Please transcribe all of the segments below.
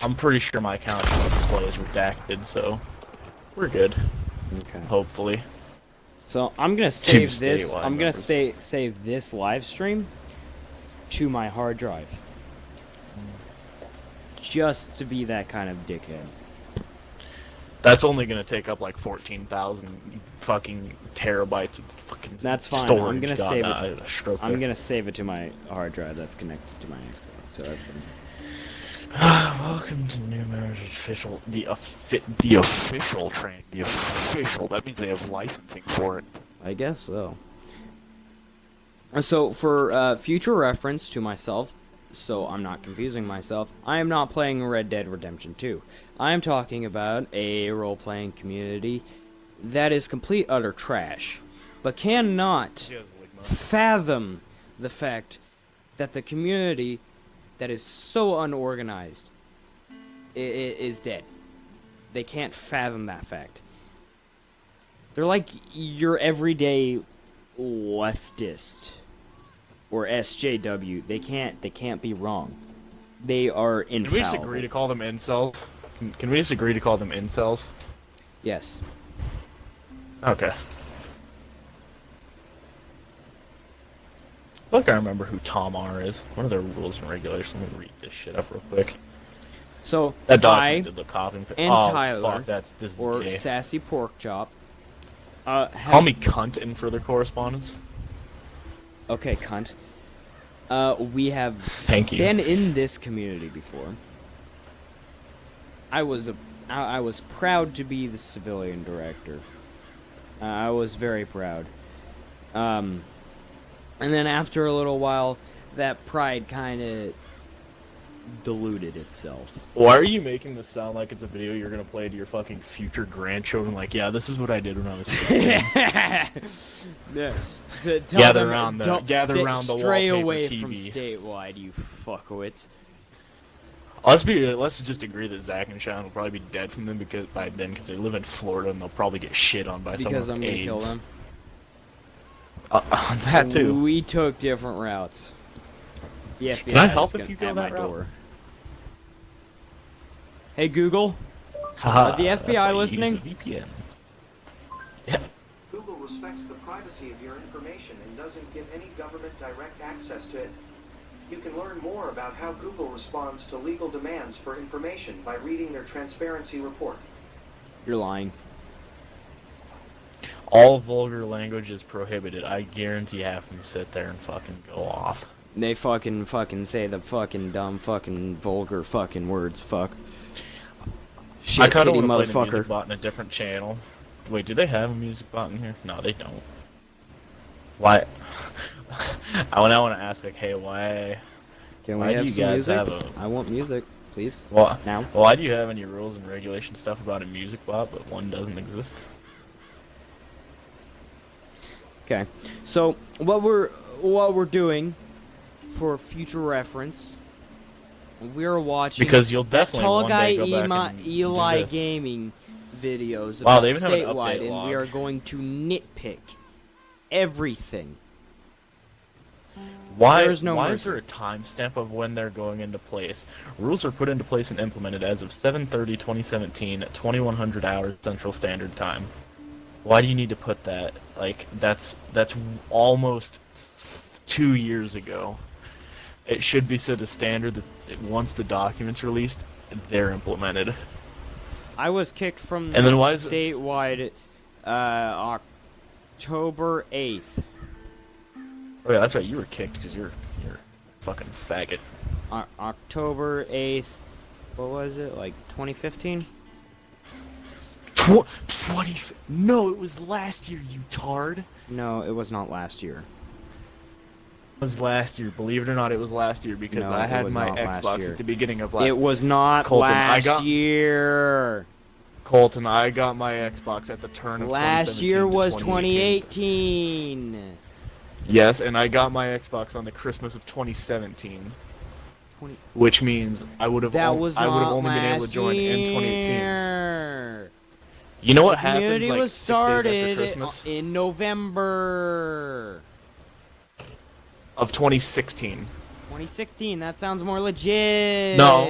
I'm pretty sure my account display is redacted, so we're good. Okay. Hopefully. So I'm gonna save Two this. statewide I'm gonna members. save this live stream to my hard drive, just to be that kind of dickhead. That's only gonna take up like 14,000 fucking terabytes of fucking That's fine. storage. I'm gonna God, save I it. had a stroke I'm there. gonna save it to my hard drive that's connected to my Xbox. So everything's. Welcome to new members official. The official train. The official. That means they have licensing for it. I guess so. So for future reference to myself, so I'm not confusing myself, I am not playing Red Dead Redemption 2. I am talking about a role-playing community that is complete utter trash, but cannot fathom the fact that the community that is so unorganized is dead. They can't fathom that fact. They're like your everyday leftist or SJW. They can't be wrong. They are infallible. Can we just agree to call them incels? Can we just agree to call them incels? Yes. Okay. Look, I remember who Tom R is. What are their rules and regulations? Let me read this shit up real quick. So That I document did the copy and oh, Tyler, fuck, this is or gay. Sassy Pork Chop, Call me cunt in further correspondence. Okay, cunt. We have Thank you. been in this community before. I was proud to be the civilian director. I was very proud. And then after a little while, that pride kind of diluted itself. Why are you making this sound like it's a video you're gonna play to your fucking future grandchildren? Like, yeah, this is what I did when I was 16. Yeah. To tell Gather them, around the- don't gather stay, around the stray wallpaper away TV. from statewide, you fuckwits. Let's just agree that Zach and Sean will probably be dead from them because they live in Florida and they'll probably get shit on by someone Because with I'm gonna AIDS. kill them. That too. We took different routes. The FBI Can I help is if gonna- you go at that my route? door. Hey Google, Haha, are the that's FBI why you listening? use a VPN. Yeah. Google respects the privacy of your information and doesn't give any government direct access to it. You can learn more about how Google responds to legal demands for information by reading their transparency report. You're lying. All vulgar language is prohibited. I guarantee half of them sit there and fucking go off. They fucking say the fucking dumb fucking vulgar fucking words. Fuck. Shit, I kind of titty want to play the motherfucker. music bot in a different channel. Wait, do they have a music bot in here? No, they don't. Why? I want to ask, like, hey, why? Can Why we do have you some guys music? have a- I want music, please. Well, Now. why do you have any rules and regulation stuff about a music bot, but one doesn't exist? Okay. So what we're doing for future reference, we're watching Because you'll that definitely tall one guy day go back and do Eli this. Gaming videos Wow, about they even have an statewide, update and log. we are going to nitpick everything. Why There's no is mercy. there a timestamp of when they're going into place? Rules are put into place and implemented as of 7/30/2017 at 2100 hours Central Standard Time. Why do you need to put that? Like, that's almost 2 years ago. It should be set as standard that once the document's released, they're implemented. I was kicked from And then why is it- statewide October 8th. Oh yeah, that's right. You were kicked because you're a fucking faggot. October 8th. What was it? Like 2015? 20? No, it was last year. You tard. No, it was not last year. It was last year. Believe it or not, it was last year because No, I it had was my not last Xbox year. at the beginning of last. It was not Colton, last year. Colton, I got my Xbox at the turn of Last 2017 year to was 2018. 2018. Yes, and I got my Xbox on the Christmas of 2017, 20... which means I would have That was I would have not only been able to last join in 2018. year. You know what The happens community like was 6 days after started Christmas in November of 2016? 2016. That sounds more legit. No.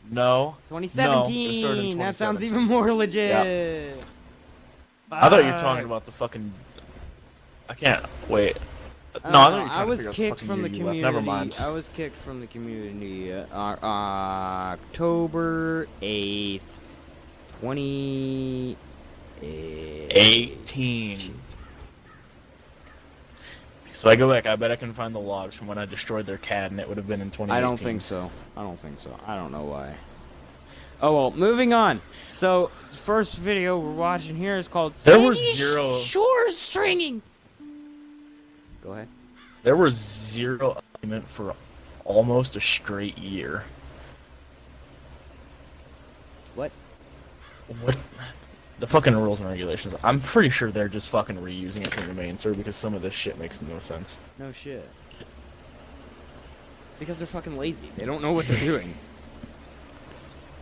No. 2017. That sounds even more legit. I thought you were talking about the fucking. I can't wait. No, I thought you were trying I to was figure out kicked the from the fucking year you community. left. Never mind. I was kicked from the community October 8th, 2018. So I go back. I bet I can find the logs from when I destroyed their CAD, and it would have been in 2018. I don't think so. I don't know why. Oh well, moving on. So, the first video we're watching here is called There were Sandy zero- Shore Stringing. Go ahead. There was zero argument for almost a straight year. What? What? The fucking rules and regulations. I'm pretty sure they're just fucking reusing it from the main server because some of this shit makes no sense. No shit. Because they're fucking lazy. They don't know what they're doing.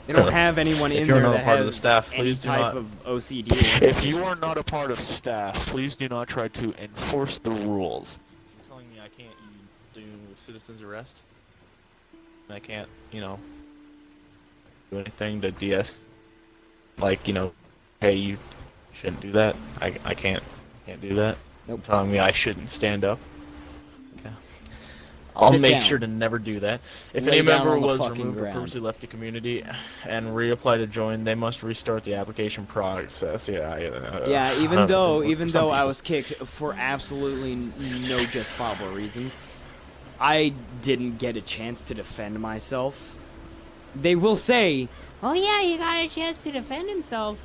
They don't have anyone in there that part of the has staff, any please do type not- of OCD. If you are not a part of staff, please do not try to enforce the rules. So you're telling me I can't do citizen's arrest? I can't, do anything to de-escalate? Like, hey, you shouldn't do that. I can't do that. Nope. You're telling me I shouldn't stand up. Okay. I'll Sit make down. sure to never do that. If Lay any down member on the was fucking removed or ground. purposely left the community and reapply to join, they must restart the application process. Yeah, even though I was kicked for absolutely no justifiable reason, I didn't get a chance to defend myself. They will say, "Oh yeah, you got a chance to defend himself."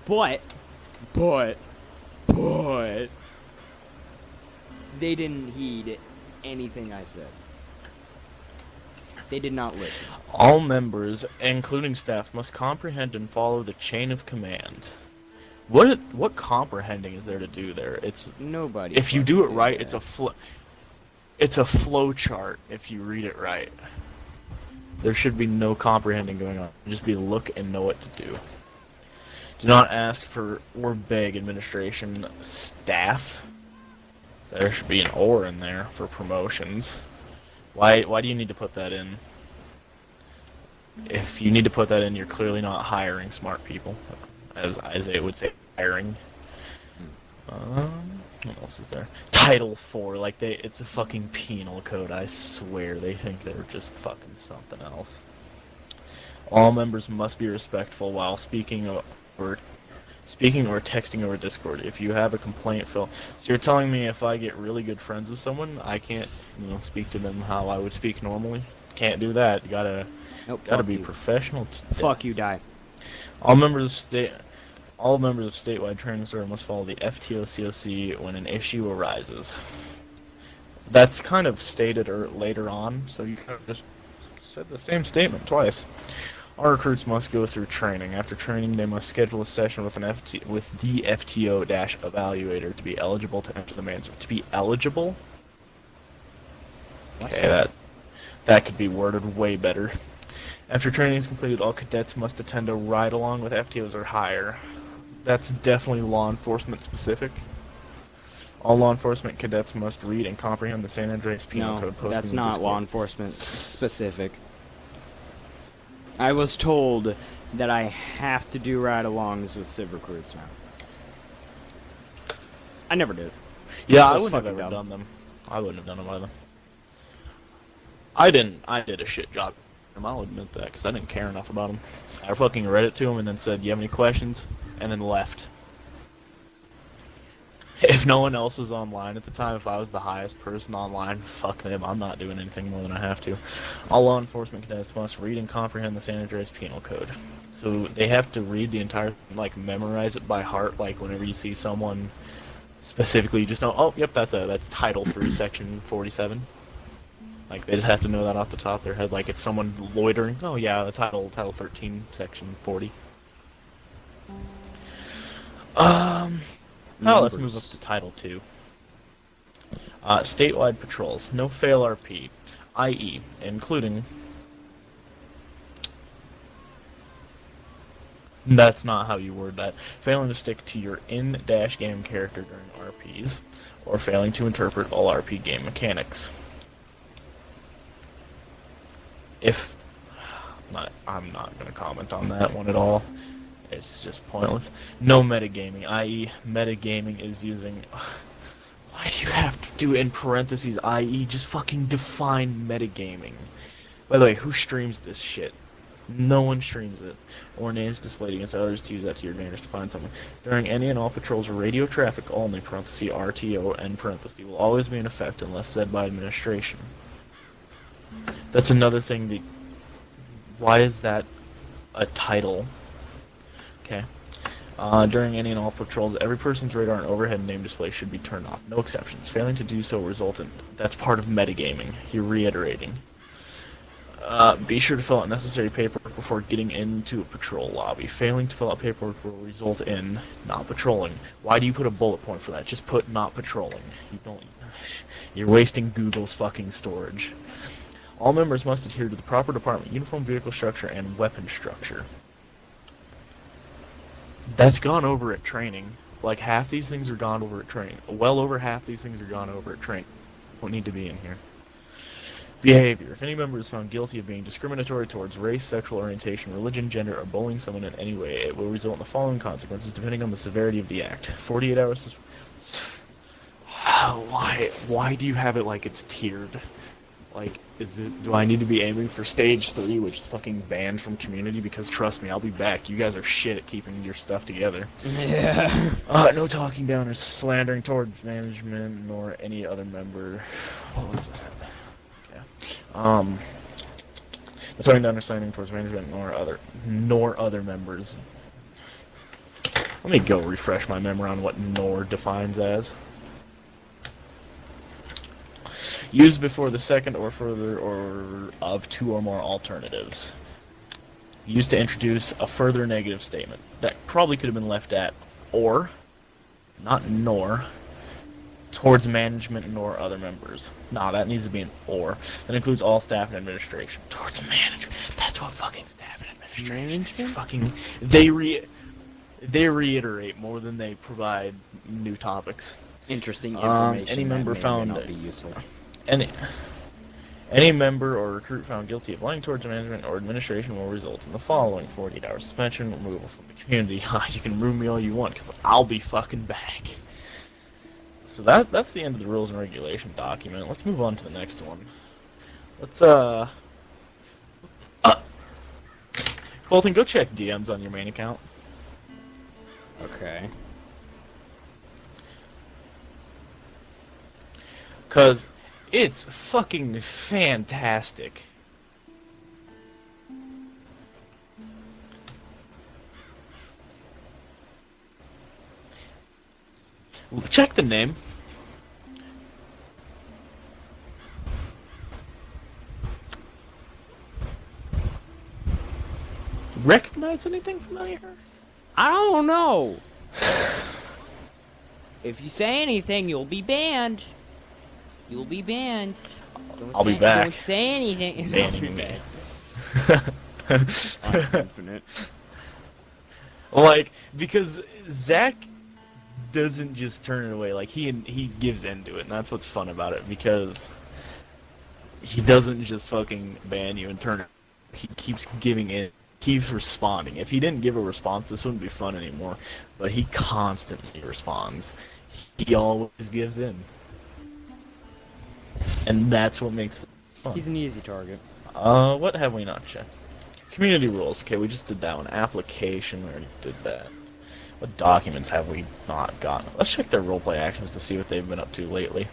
But they didn't heed anything I said. They did not listen. All members, including staff, must comprehend and follow the chain of command. What comprehending is there to do there? It's Nobody. if you do it fucking right, did it's a flow chart. If you read it right, there should be no comprehending going on. Just be look and know what to do. Do not ask for or beg administration staff. There should be an or in there for promotions. Why do you need to put that in? If you need to put that in, you're clearly not hiring smart people, as Isaiah would say, hiring. What else is there? Title IV, it's a fucking penal code. I swear they think they're just fucking something else. All members must be respectful while speaking or texting over Discord. If you have a complaint, Phil. So you're telling me if I get really good friends with someone, I can't, speak to them how I would speak normally? Can't do that. You gotta be professional. Fuck you, die. All members of statewide training server must follow the FTO COC when an issue arises. That's kind of stated later on, so you kind of just said the same statement twice. All recruits must go through training. After training, they must schedule a session with the FTO-evaluator to be eligible to enter the main server. To be eligible? Okay, that could be worded way better. After training is completed, all cadets must attend a ride-along with FTOs or higher. That's definitely law enforcement specific. All law enforcement cadets must read and comprehend the San Andreas Penal Code posted. That's in the not Discord. law enforcement specific. I was told that I have to do ride-alongs with civ recruits now. I never did. Yeah, I That's wouldn't have fucking ever dumb. done them. I wouldn't have done them either. I didn't. I did a shit job. I'll admit that, because I didn't care enough about them. I fucking read it to him and then said, "You have any questions?" and then left. If no one else was online at the time, if I was the highest person online, fuck them. I'm not doing anything more than I have to. All law enforcement cadets must read and comprehend the San Andreas Penal Code. So they have to read the entire, memorize it by heart. Like whenever you see someone specifically, you just know, oh, yep, that's Title 3, Section 47. Like they just have to know that off the top of their head. Like it's someone loitering. Oh yeah, the Title 13, Section 40. Now let's move up to Title 2. Statewide patrols. No fail RP, i.e., including... That's not how you word that. Failing to stick to your in-game character during RPs, or failing to interpret all RP game mechanics. If I'm not gonna comment on that one at all. It's just pointless. No metagaming, i.e., metagaming is using. Why do you have to do in parentheses, i.e., just fucking define metagaming? By the way, who streams this shit? No one streams it. Or names displayed against others to use that to your advantage to find someone. During any and all patrols, radio traffic only, parentheses, RTO, end parentheses, will always be in effect unless said by administration. That's another thing that... Why is that a title? Okay. During any and all patrols, every person's radar and overhead name display should be turned off. No exceptions. Failing to do so will result in... That's part of metagaming. You're reiterating. Be sure to fill out necessary paperwork before getting into a patrol lobby. Failing to fill out paperwork will result in not patrolling. Why do you put a bullet point for that? Just put not patrolling. You don't... You're wasting Google's fucking storage. All members must adhere to the proper department, uniform, vehicle structure, and weapon structure. That's gone over at training. Like, half these things are gone over at training. Well over half these things are gone over at training. Don't need to be in here. Behavior. If any member is found guilty of being discriminatory towards race, sexual orientation, religion, gender, or bullying someone in any way, it will result in the following consequences depending on the severity of the act. 48 hours... Why do you have it like it's tiered? Like, do I need to be aiming for stage 3, which is fucking banned from community? Because trust me, I'll be back. You guys are shit at keeping your stuff together. Yeah. No talking down or slandering towards management nor any other member. What was that? No talking down or slandering towards management nor other members. Let me go refresh my memory on what nor defines as. Used before the second or further or of two or more alternatives. Used to introduce a further negative statement. That probably could have been left at or, not nor, towards management nor other members. Nah, that needs to be an or. That includes all staff and administration. Towards management. That's what fucking staff and administration is. Fucking, they reiterate more than they provide new topics. Interesting information. Any member that may found or may not be useful. Any member or recruit found guilty of lying towards management or administration will result in the following: 48-hour suspension, removal from the community. You can remove me all you want, because I'll be fucking back. So that's the end of the rules and regulation document. Let's move on to the next one. Let's Colton, go check DMs on your main account. Okay. Cause it's fucking fantastic. Check the name. Recognize anything familiar? I don't know. If you say anything, you'll be banned. You'll be banned. I'll be back. Don't say anything. Banning me. I'm infinite. Like, because Zach doesn't just turn it away. Like, he gives into it, and that's what's fun about it, because he doesn't just fucking ban you and turn it. He keeps giving in, keeps responding. If he didn't give a response, this wouldn't be fun anymore. But he constantly responds. He always gives in. And that's what makes it fun. He's an easy target. What have we not checked? Community rules. Okay, we just did that one. Application, we already did that. What documents have we not gotten? Let's check their roleplay actions to see what they've been up to lately.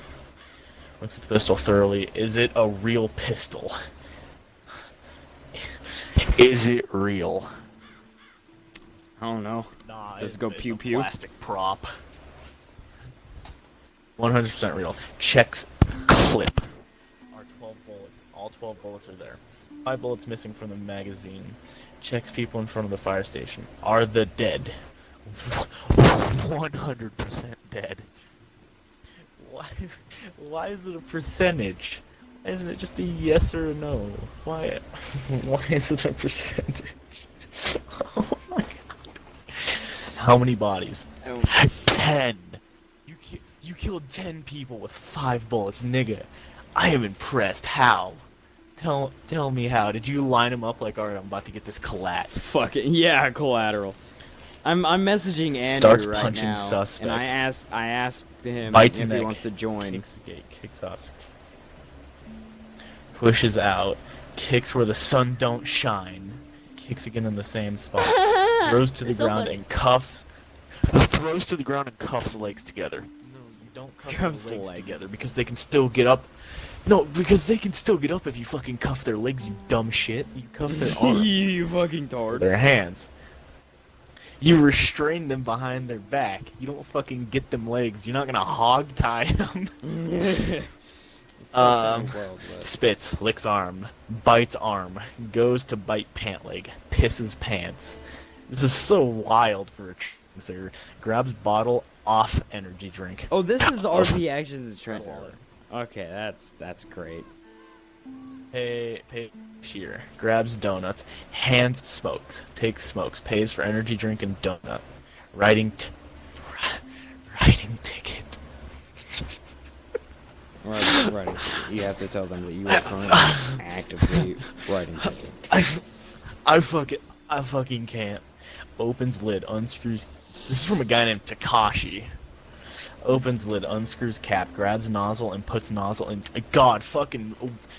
Looks at the pistol thoroughly. Is it a real pistol? Is it real? I don't know. Nah, Does it go pew a pew? plastic prop. 100% real. Checks clip. Are 12 bullets. All 12 bullets are there. 5 bullets missing from the magazine. Checks people in front of the fire station. Are the dead? 100% dead. Why is it a percentage? Why isn't it just a yes or a no? Why is it a percentage? Oh my god. How many bodies? 10. You killed 10 people with 5 bullets, nigga. I am impressed. How? Tell me how. Did you line him up like, all right, I'm about to get this collat? Fucking yeah, collateral. I'm messaging Andrew Starts right punching now, suspects. and I asked him Bites if he neck, wants to join. Kicks the gate, kicks us. Pushes out, kicks where the sun don't shine, kicks again in the same spot, throws to the So ground funny. and cuffs. Throws to the ground and cuffs legs together. No, you don't cuff their legs together because they can still get up. No, because they can still get up if you fucking cuff their legs, you dumb shit. You cuff their arms. You fucking tard. Their hands. You restrain them behind their back. You don't fucking get them legs. You're not gonna hog tie them. Spits, licks arm, bites arm, goes to bite pant leg, pisses pants. This is so wild for a sir. Grabs bottle off energy drink. Oh, this is RP Actions trailer. Okay, that's great. Pay shear. Grabs donuts, hands smokes, takes smokes, pays for energy drink and donut. Writing ticket. Writing. You have to tell them that you are currently actively writing ticket. I fucking can't. Opens lid, unscrews. This is from a guy named Takashi. Opens lid, unscrews cap, grabs nozzle, and puts nozzle in. God, fucking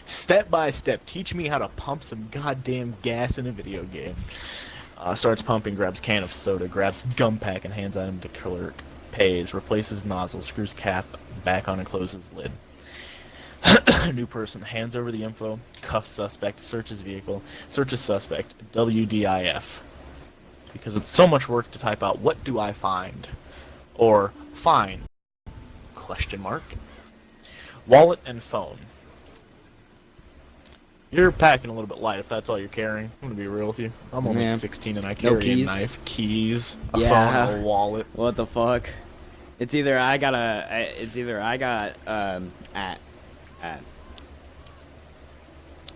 step by step. Teach me how to pump some goddamn gas in a video game. Starts pumping, grabs can of soda, grabs gum pack, and hands item to clerk. Pays, replaces nozzle, screws cap back on, and closes lid. New person, hands over the info, cuffs suspect, searches vehicle, searches suspect, WDIF. Because it's so much work to type out, what do I find? Or, fine. Question mark. Wallet and phone. You're packing a little bit light if that's all you're carrying. I'm gonna be real with you. I'm only 16 and I carry a knife, keys, a phone, a wallet. What the fuck? It's either I got a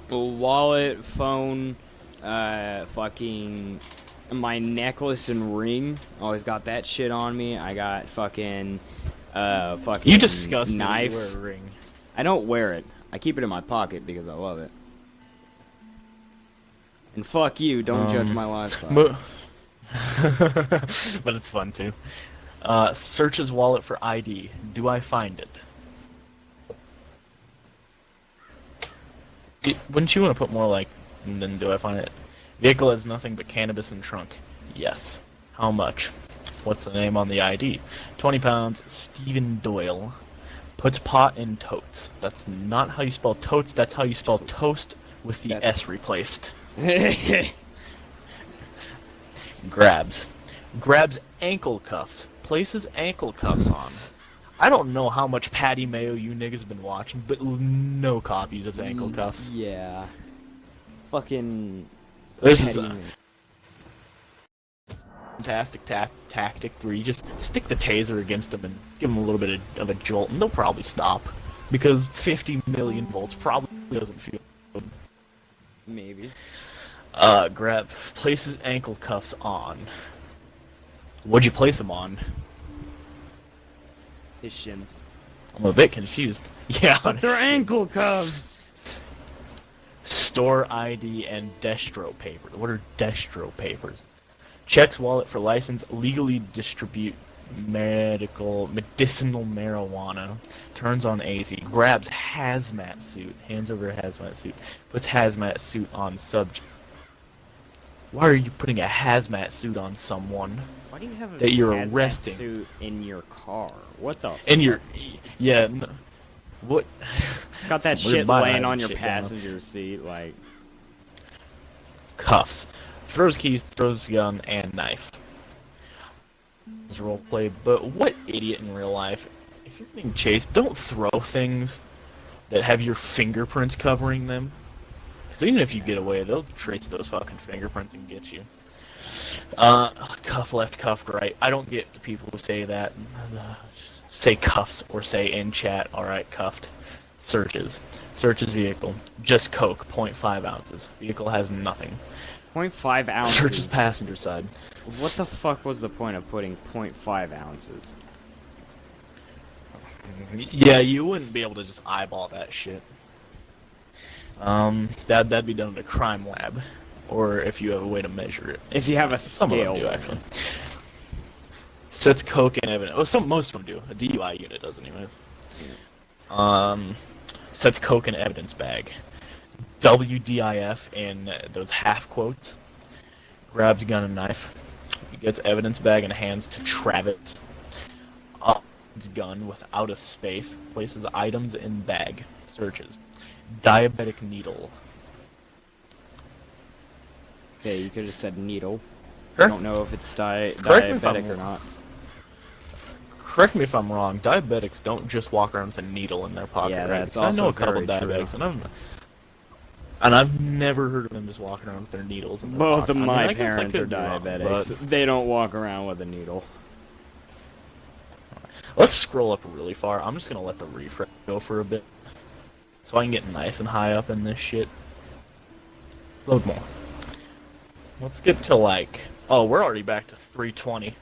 wallet, phone, fucking my necklace and ring. Always got that shit on me. I got fucking You disgust me knife. when you wear a ring. I don't wear it. I keep it in my pocket because I love it. And fuck you, don't judge my lifestyle. But it's fun too. Searches wallet for ID. Do I find it? Wouldn't you want to put more like, then do I find it? Vehicle has nothing but cannabis and trunk. Yes. How much? What's the name on the ID? 20 pounds, Stephen Doyle. Puts pot in totes. That's not how you spell totes, that's how you spell toast with the S replaced. Grabs ankle cuffs. Places ankle cuffs on. I don't know how much Patty Mayo you niggas been watching, but no copy does ankle cuffs. Yeah. Fucking. This is a fantastic tactic where you just stick the taser against them and give them a little bit of a jolt, and they'll probably stop. Because 50 million volts probably doesn't feel good. Maybe. Places ankle cuffs on. What'd you place them on? His shins. I'm a bit confused. Yeah, But they're ankle cuffs! Store ID and destro papers. What are destro papers? Checks wallet for license. Legally distribute medicinal marijuana. Turns on AZ. Grabs hazmat suit. Hands over hazmat suit. Puts hazmat suit on subject. Why are you putting a hazmat suit on someone? Why do you have a that you're hazmat arresting suit in your car? What the? and you're what? It's got that Some weird shit mind laying hiding on your shit passenger seat, like. Cuffs. Throws keys, throws gun, and knife. It's roleplay, but what idiot in real life? If you're being chased, don't throw things that have your fingerprints covering them. Because even if you get away, they'll trace those fucking fingerprints and get you. Cuff left, cuffed right. I don't get the people who say that. Just say cuffs or say in chat, alright, cuffed. Searches vehicle. Just coke, 0.5 ounces. Vehicle has nothing. 0.5 ounces. Searches passenger side. What the fuck was the point of putting 0.5 ounces? Yeah, you wouldn't be able to just eyeball that shit. That'd be done in a crime lab, or if you have a way to measure it. If you have a Some of them scale, do, actually. Sets coke and evidence. Oh, most of them do. A DUI unit doesn't even. Sets coke in evidence bag. WDIF in those half quotes. Grabs gun and knife. He gets evidence bag and hands to Travis. His gun without a space. Places items in bag. Searches. Diabetic needle. Okay, you could have said needle. Sure. I don't know if it's Correct me if I'm diabetic or not. Correct me if I'm wrong. Diabetics don't just walk around with a needle in their pocket, Yeah, right? that's Because I know also a couple very diabetics, true. and I've never heard of them just walking around with their needles in their Both pocket. of I mean, my I guess I parents are could be wrong, diabetics. but They don't walk around with a needle. let's scroll up really far. I'm just gonna let the refresh go for a bit, so I can get nice and high up in this shit. Load more. Let's get to like. Oh, we're already back to 320.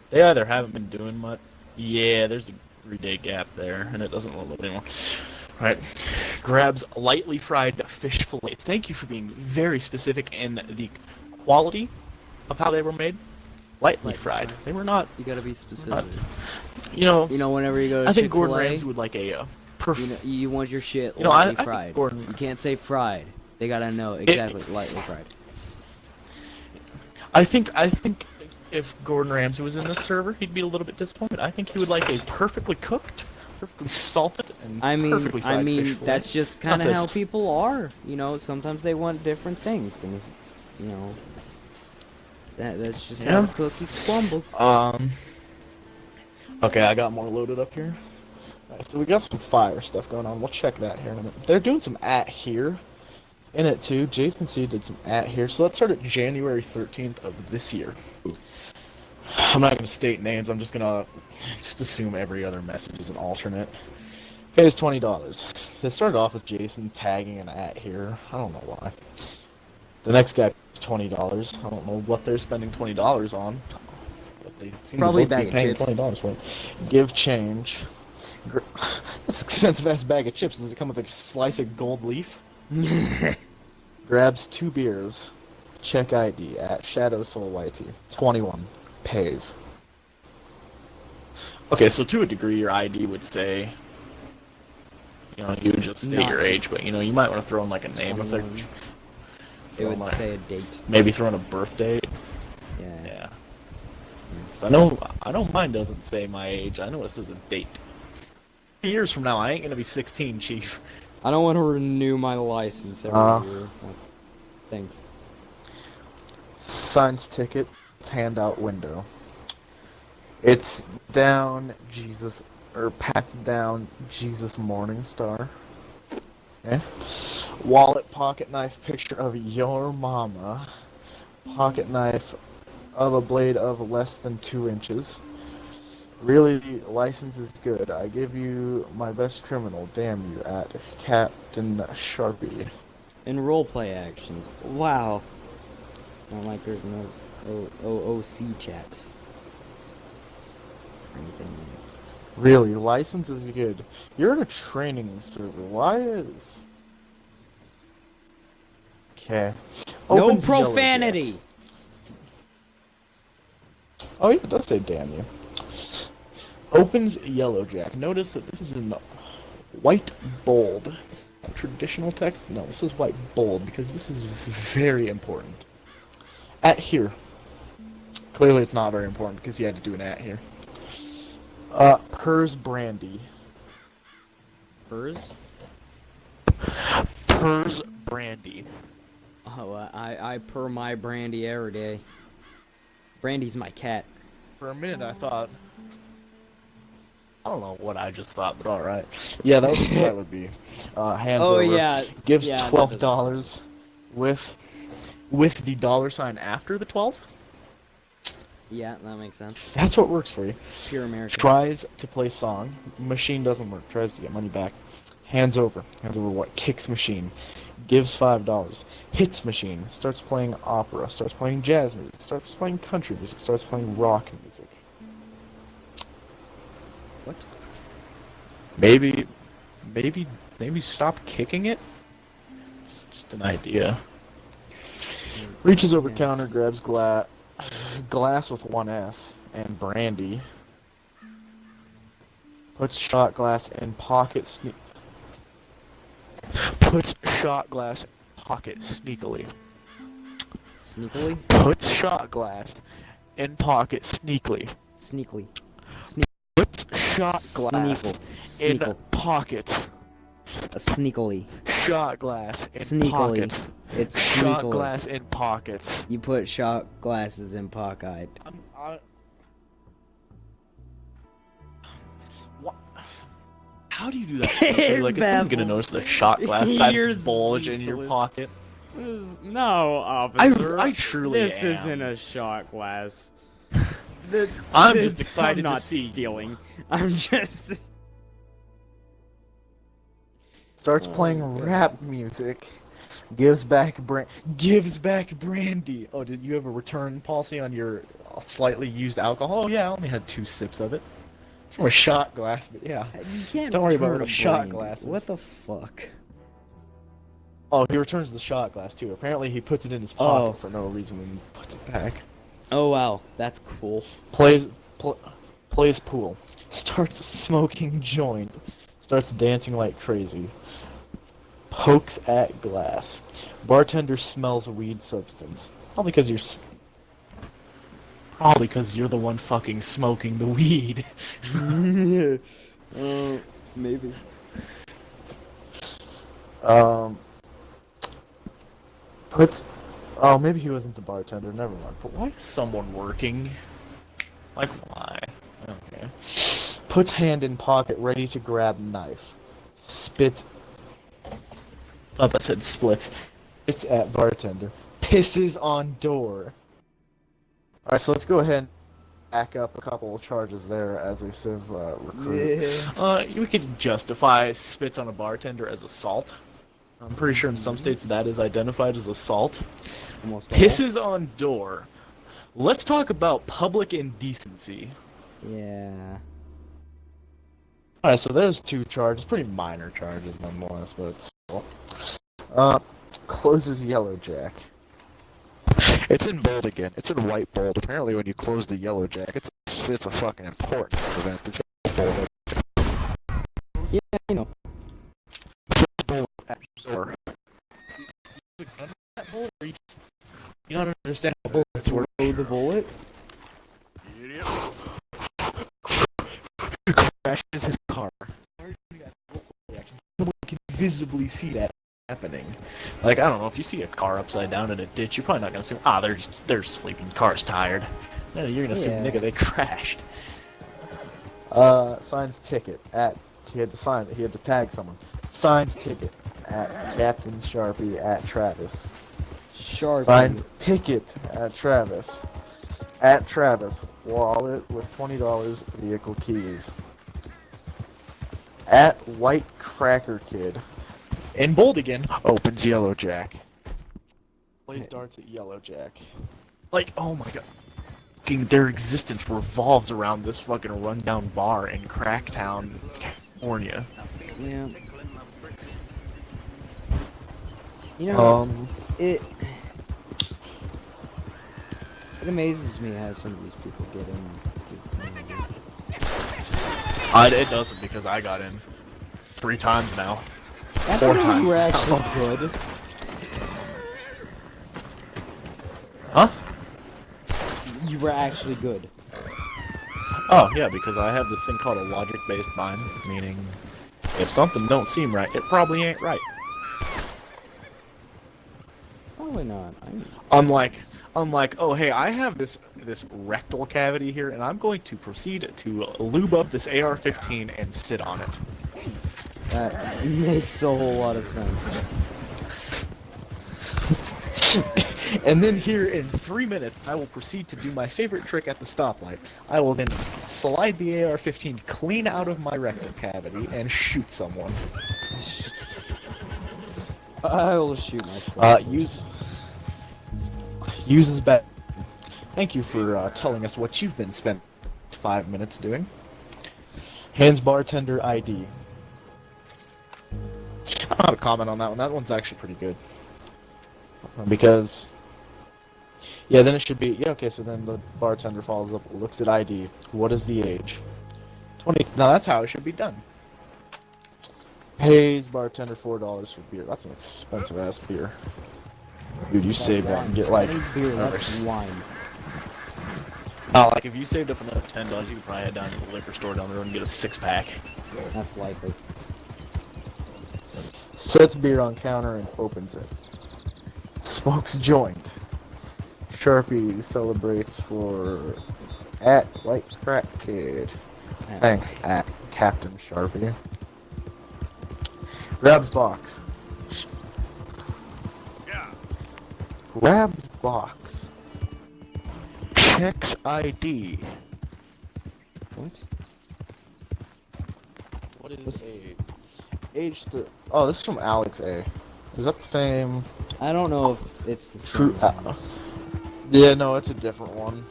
They either haven't been doing much. Yeah, there's a 3-day gap there, and it doesn't load anymore. Alright. Grabs lightly fried fish fillets. Thank you for being very specific in the quality of how they were made. Lightly fried. They were not. You gotta be specific. You know, Whenever you go to I think Gordon Chick-fil-A, Ramsay would like a you want your shit You know, I lightly think fried. Gordon- You can't say fried. They gotta know exactly lightly fried. I think if Gordon Ramsay was in this server, he'd be a little bit disappointed. I think he would like a perfectly cooked, perfectly salted, and perfectly fried fish fillet. That's just kind Not of how this. people are. Sometimes they want different things, and that's just how Yeah. the cookie crumbles. Okay, I got more loaded up here. Alright, so we got some fire stuff going on. We'll check that here in a minute. They're doing some at here in it too. Jason C did some at here. So let's start at January 13th of this year. I'm not going to state names. I'm just going to assume every other message is an alternate. Pays $20. It started off with Jason tagging an at here. I don't know why. The next guy pays $20. I don't know what they're spending $20 on. But they seem Probably to both bag be of paying chips. $20 for it. Give change. That's an expensive ass bag of chips. Does it come with a slice of gold leaf? Grabs 2 beers. Check ID at Shadow Soul YT. 21. Pays. Okay, so to a degree, your ID would say, you would just state Not your just age, but you might want to throw in like a name if they're. 21. It throw in, would like, say a date. maybe throw in a birth date. Yeah. Yeah. 'Cause I know mine doesn't say my age. I know it says a date. Years from now, I ain't gonna be 16, Chief. I don't want to renew my license every year. That's thanks. Science ticket. It's handout window. It's down Jesus, or Pat's down Jesus Morningstar. Okay. Wallet, pocket knife, picture of your mama. Pocket knife of a blade of less than 2 inches. Really, license is good. I give you my best criminal. Damn you, at Captain Sharpie. And roleplay actions. Wow. It's not like there's no OOC chat. Or anything. Really, license is good. You're in a training server. Why is? Okay. No Opens Yellow profanity! Jack. Oh yeah, it does say damn you. Opens Yellow Jack. Notice that this is in white bold. Is that traditional text? No, this is white bold because this is very important. At here. Clearly it's not very important because he had to do an at here. Pers Brandy. Furs? Pers Brandy. Oh, I purr my Brandy every day. Brandy's my cat. For a minute I thought... I don't know what I just thought, but alright. Yeah, that was what that would be. Hands Oh, over. yeah. Gives Yeah, that $12 with the dollar sign after the 12. Yeah, that makes sense. That's what works for you. Pure American. Tries to play song. Machine doesn't work. Tries to get money back. Hands over. Hands over what? Kicks machine. Gives $5. Hits machine. Starts playing opera. Starts playing jazz music. Starts playing country music. Starts playing rock music. What? Maybe stop kicking it? Just an idea. Reaches over counter, grabs glass with one S, and brandy. Puts shot glass in pocket Puts shot glass in pocket sneakily. Sneakily? Puts shot glass in pocket sneakily. Sneakily. Puts shot glass in Sneakle. pocket. A sneakily. Shot glass in Sneakily. pocket. It's Shot sneakily. glass in pocket. You put shot glasses in pocket. What? How do you do that? Like, is someone gonna notice the shot glass You're size bulge in your speechless. pocket? No, officer. I truly This am. isn't a shot glass. I'm just excited I'm not to see. stealing. I'm just. Starts playing rap music. Gives back brandy. Oh, did you have a return policy on your slightly used alcohol? Oh, yeah, I only had 2 sips of it. It's more shot glass, but yeah. You can't Don't worry about return the a shot brandy. glasses. What the fuck? Oh, he returns the shot glass too. Apparently, he puts it in his pocket for no reason and puts it back. Oh wow, that's cool. Plays pool. Starts smoking joint. Starts dancing like crazy. Pokes at glass. Bartender smells weed substance. Probably because you're the one fucking smoking the weed. Yeah. Maybe. Oh, maybe he wasn't the bartender. Never mind. But why is someone working? Like, why? Okay. Puts hand in pocket, ready to grab knife. Spits. Thought that said splits. Spits at bartender. Pisses on door. Alright, so let's go ahead and back up a couple of charges there as a civ recruit. We could justify spits on a bartender as assault. I'm pretty sure in some states that is identified as assault. Almost all. Pisses on door. Let's talk about public indecency. Yeah. Alright, so there's 2 charges, pretty minor charges nonetheless, but it's still. Closes Yellow Jack. It's in bold again. It's in white bold. Apparently when you close the Yellow Jack, it's a fucking important event. It's bold. Yeah, I know. Bold at door. You don't understand how bullets work. Oh, the bullet? Crashes his car. Someone can visibly see that happening. Like, I don't know, if you see a car upside down in a ditch, you're probably not gonna assume, they're sleeping, car's tired. No, you're gonna assume, nigga, they crashed. Signs ticket at, he had to tag someone. Signs ticket at Captain Sharpie at Travis. Sharpie. Signs ticket at Travis. At Travis, wallet with $20, vehicle keys. At White Cracker Kid. In bold again, opens Yellow Jack. Plays darts at Yellow Jack. Like, oh my god. Their existence revolves around this fucking rundown bar in Cracktown, California. Yeah. You know, it amazes me how some of these people get in. It doesn't, because I got in 3 times now. I 4 thought times you were now. actually good. Huh? You were actually good. Oh, yeah, because I have this thing called a logic-based mind, meaning if something don't seem right, it probably ain't right. Probably not. Unlike, oh hey, I have this rectal cavity here, and I'm going to proceed to lube up this AR-15 and sit on it. That makes a whole lot of sense. And then here in 3 minutes, I will proceed to do my favorite trick at the stoplight. I will then slide the AR-15 clean out of my rectal cavity and shoot someone. I will shoot myself. Uses back. Thank you for telling us what you've been spent 5 minutes doing. Hands bartender ID. I don't have a comment on that one. That one's actually pretty good. Because, yeah, then it should be, yeah, okay, so then the bartender follows up, looks at ID. What is the age? 20. Now that's how it should be done. Pays bartender $4 for beer. That's an expensive ass beer. Dude, you save that and get like beer, that's wine. Oh, like if you saved up another $10, you could probably head down to the liquor store down the road and get a 6-pack. That's likely. Sets beer on counter and opens it. Smokes joint. Sharpie celebrates for at White Crack Kid. Thanks, at Captain Sharpie. Grabs box. Grabs box. Checks ID. What? What is age? Age oh, this is from Alex A. Is that the same? I don't know if it's the True. same. Yeah, no, it's a different one.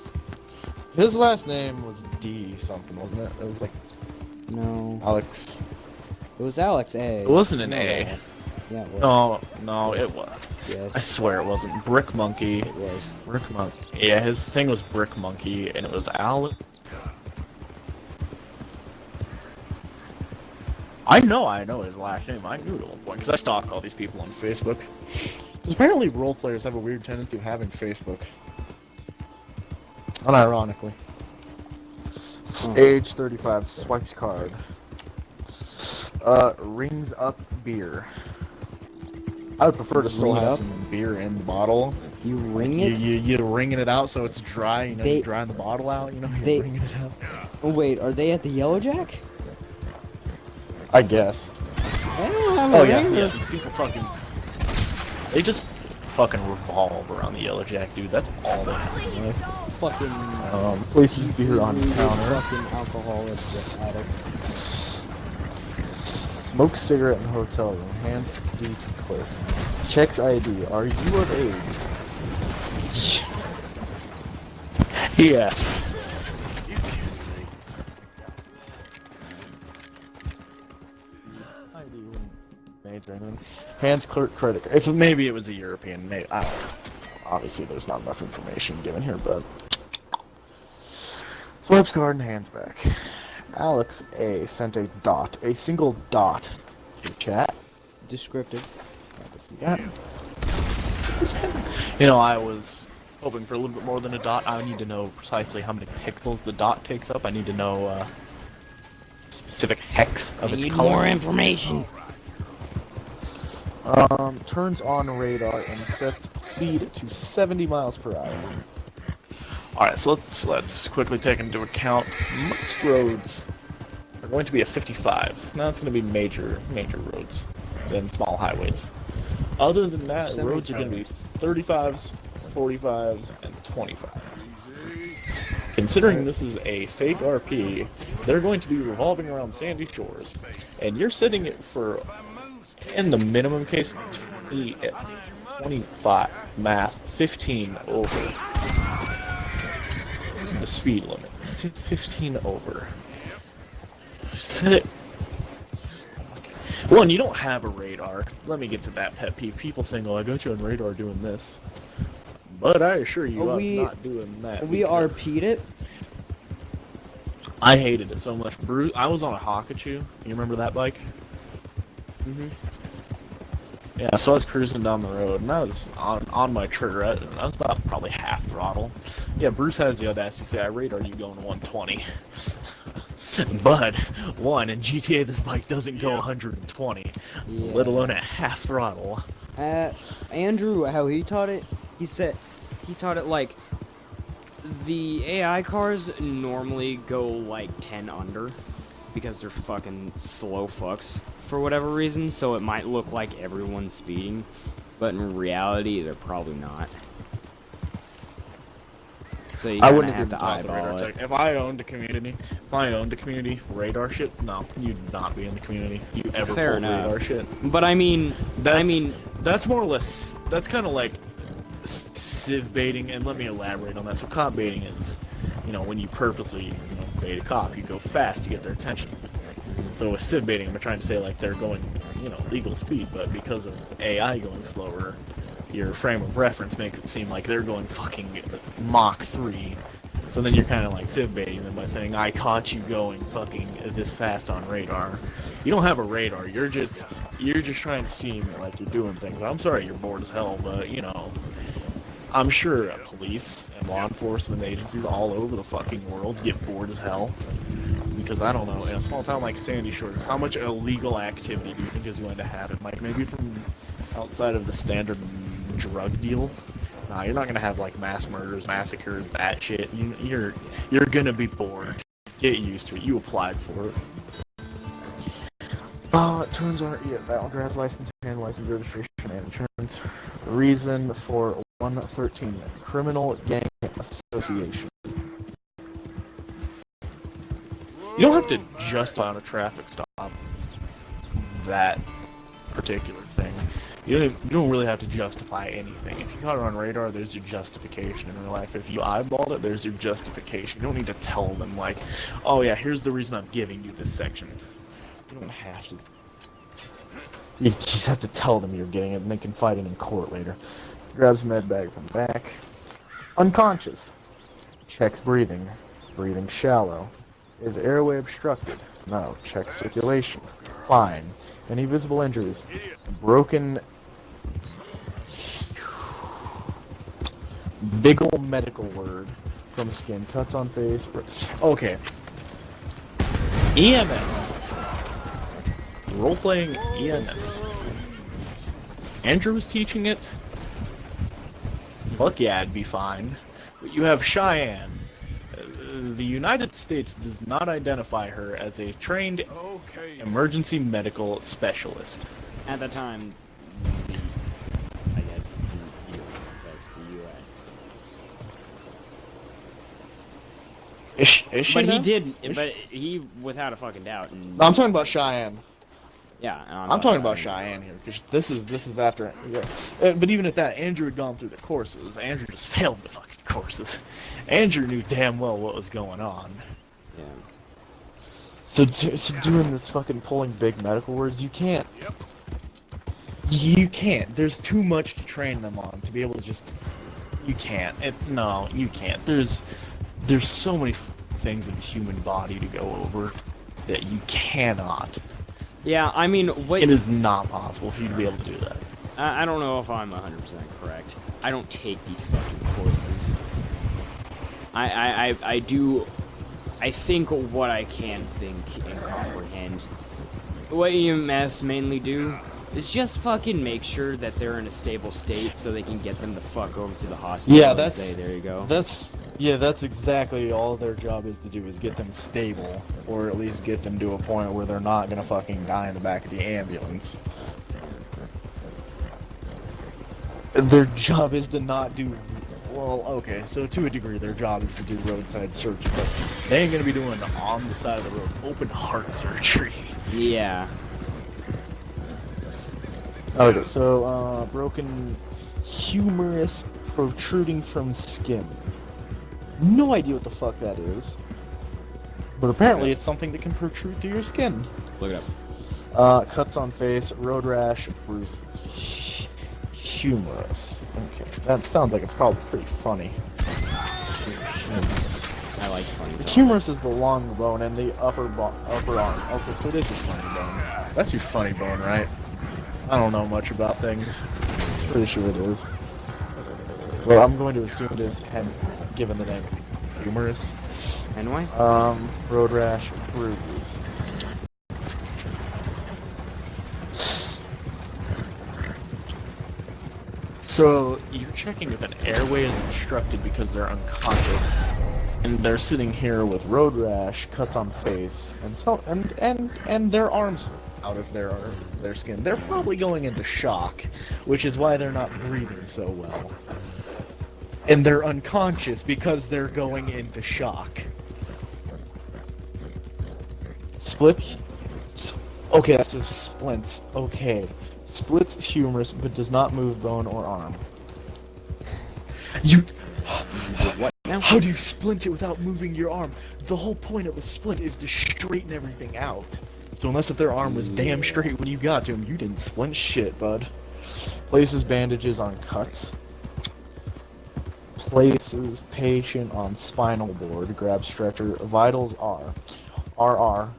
His last name was D something, wasn't it? It was like No. Alex. It was Alex A. It wasn't an No. A. Yeah, it was. No, Yes. it was. Yes. I swear it wasn't. Brick Monkey. It was. Brick Monkey. Yeah, his thing was Brick Monkey, and it was Alex. I know his last name. I knew it at one point, because I stalk all these people on Facebook. Because apparently role players have a weird tendency of having Facebook. Unironically. Age 35, swipes card. Rings up beer. I would prefer to still Ring it have up? some beer in the bottle. You ring it? You're ringing it out so it's dry, you know, They- you're drying the bottle out, you know, you're they- ringing it out. Oh wait, are they at the Yellow Jack? I guess. I don't have Oh a yeah, ring. yeah, these people fucking... They just fucking revolve around the Yellow Jack, dude. That's all they have. Fucking Places beer on weird counter. fucking alcoholic addicts. Smokes cigarette in hotel room. Hands duty clerk. Checks ID. Are you of age? Yes. ID when major. Hands clerk credit card. If maybe it was a European, maybe I don't know. Obviously, there's not enough information given here, but swipes card and hands back. Alex A sent a single dot to chat. Descriptive. Yeah. You know, I was hoping for a little bit more than a dot. I need to know precisely how many pixels the dot takes up. I need to know specific hex of its color. More information. Turns on radar and sets speed to 70 miles per hour. Alright, so let's quickly take into account most roads are going to be a 55. Now it's going to be major roads, then small highways. Other than that, roads are going to be 35s, 45s, and 25s. Considering this is a fake RP, they're going to be revolving around sandy shores, and you're setting it for, in the minimum case, 25, math, 15 over the speed limit. 15 over. Set it. One, you don't have a radar. Let me get to that pet peeve. People saying, "Oh, I got you on radar doing this," but I assure you, I was not doing that. We RP'd it. I hated it so much. Bruce, I was on a Hakachu. You remember that bike? Mm-hmm. Yeah, so I was cruising down the road, and I was on my trigger. I was about probably half throttle. Yeah, Bruce has the audacity to say, "I radar you going 120." But, one, in GTA this bike doesn't go 120, let alone at half throttle. Andrew, how he taught it, he taught it like, the AI cars normally go like 10 under, because they're fucking slow fucks for whatever reason, so it might look like everyone's speeding, but in reality, they're probably not. So you I wouldn't have to taught the radar eyeball it. tech. If I owned a community, radar shit, no, you'd not be in the community. You ever Fair pull enough. radar shit. But I mean, that's more or less, that's kind of like civ baiting, and let me elaborate on that. So cop baiting is, you know, when you purposely, bait a cop, you go fast to get their attention. So with civ baiting, I'm trying to say like they're going, legal speed, but because of AI going slower, your frame of reference makes it seem like they're going fucking Mach 3. So then you're kind of like civ baiting them by saying, I caught you going fucking this fast on radar. You don't have a radar, you're just trying to seem like you're doing things. I'm sorry you're bored as hell, but, you know, I'm sure police and law enforcement agencies all over the fucking world get bored as hell. Because, I don't know, in a small town like Sandy Shores, how much illegal activity do you think is going to happen? Like, maybe from outside of the standard drug deal? Nah, you're not gonna have, like, mass murders, massacres, that shit. You're gonna be bored. Get used to it. You applied for it. It turns out, yeah, that one grabs license and license registration and insurance. Reason for 113, criminal gang association. You don't have to justify on a traffic stop that particular thing. You don't really have to justify anything. If you caught it on radar, there's your justification in real life. If you eyeballed it, there's your justification. You don't need to tell them, like, oh yeah, here's the reason I'm giving you this section. You don't have to. You just have to tell them you're getting it, and they can fight it in court later. Grabs med bag from the back. Unconscious. Checks breathing. Breathing shallow. Is airway obstructed? No. Checks circulation. Fine. Any visible injuries? Broken. Big ol' medical word from skin. Cuts on face. Okay. EMS. Role-playing EMS. Andrew was teaching it. Fuck yeah, it'd be fine. But you have Cheyenne. The United States does not identify her as a trained emergency medical specialist. At the time, I guess, in your context, the U.S. Is she But now? he did, but he, without a fucking doubt. And, No, I'm talking about Cheyenne. yeah, I'm talking about Cheyenne here, because this is after. Yeah. But even at that, Andrew had gone through the courses. Andrew just failed the fucking courses. Andrew knew damn well what was going on. Yeah. So doing this fucking pulling big medical words, you can't. You can't. There's too much to train them on to be able to just. You can't. No, you can't. There's so many things in the human body to go over that you cannot. Yeah, I mean, what... It is not possible for you to be able to do that. I don't know if I'm 100% correct. I don't take these fucking courses. I do... I think what I can think and comprehend. What EMS mainly do is just fucking make sure that they're in a stable state so they can get them the fuck over to the hospital and say, there you go. That's exactly all their job is to do, is get them stable, or at least get them to a point where they're not gonna fucking die in the back of the ambulance. Their job is to not do, well, okay, so to a degree their job is to do roadside surgery, but they ain't gonna be doing on the side of the road open heart surgery. Yeah. Okay, so, broken humerus protruding from skin. No idea what the fuck that is. But apparently it's something that can protrude through your skin. Look it up. Cuts on face, road rash, bruises. Humerus. Okay, that sounds like it's probably pretty funny. Humerus. I like funny. The humerus is the long bone and the upper arm. Okay, so it is your funny bone. That's your funny bone, right? I don't know much about things. Pretty sure it is. Well, I'm going to assume it is given the name humerus. Anyway? Road rash, bruises. So, you're checking if an airway is obstructed because they're unconscious, and they're sitting here with road rash, cuts on face, and their arms out of their skin. They're probably going into shock, which is why they're not breathing so well. And they're unconscious because they're going into shock. Split. Okay, that says splints. Okay. Splits humerus but does not move bone or arm. You. What now? How do you splint it without moving your arm? The whole point of the splint is to straighten everything out. So unless if their arm was damn straight when you got to him, you didn't splint shit, bud. Places bandages on cuts. Places patient on spinal board. Grab stretcher. Vitals are RR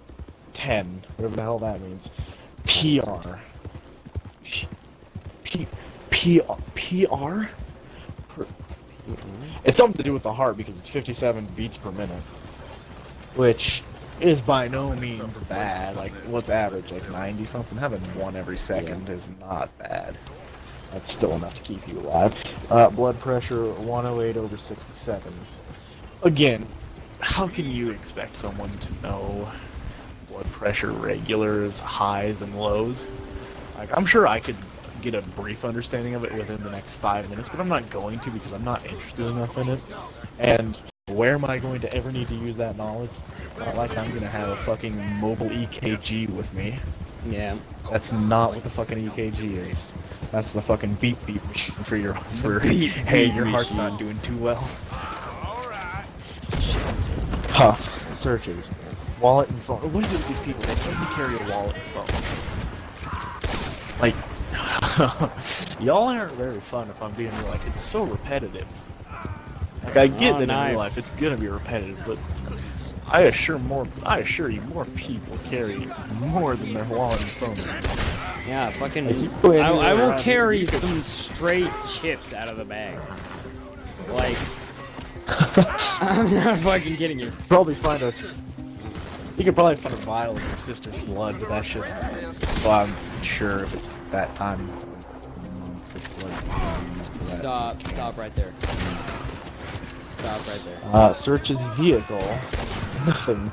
10, whatever the hell that means. PR. PR? It's something to do with the heart because it's 57 beats per minute. Which is by no means bad. Like, what's average? Like 90 something? Having one every second is not bad. That's still enough to keep you alive. Blood pressure 108/67. Again, how can you expect someone to know blood pressure regulars, highs, and lows? Like, I'm sure I could get a brief understanding of it within the next 5 minutes, but I'm not going to because I'm not interested enough in it. And where am I going to ever need to use that knowledge? Not like I'm gonna have a fucking mobile EKG with me. Yeah. That's not what the fucking EKG is. That's the fucking beep beep machine for hey, your heart's not doing too well. Cuffs, searches, wallet and phone. What is it with these people? They only carry a wallet and phone. Like, y'all aren't very fun if I'm being real. Like, it's so repetitive. Like, I get that in real life it's gonna be repetitive, but I assure you, more people carry more than their wallet and phone. Yeah, fucking. Like, I will carry some straight chips out of the bag. Like, I'm not fucking kidding you. Probably find us. You could probably find a vial of your sister's blood, but that's just. Well, I'm sure if it's that time. Stop right there. Stop right there. Searches vehicle. Nothing.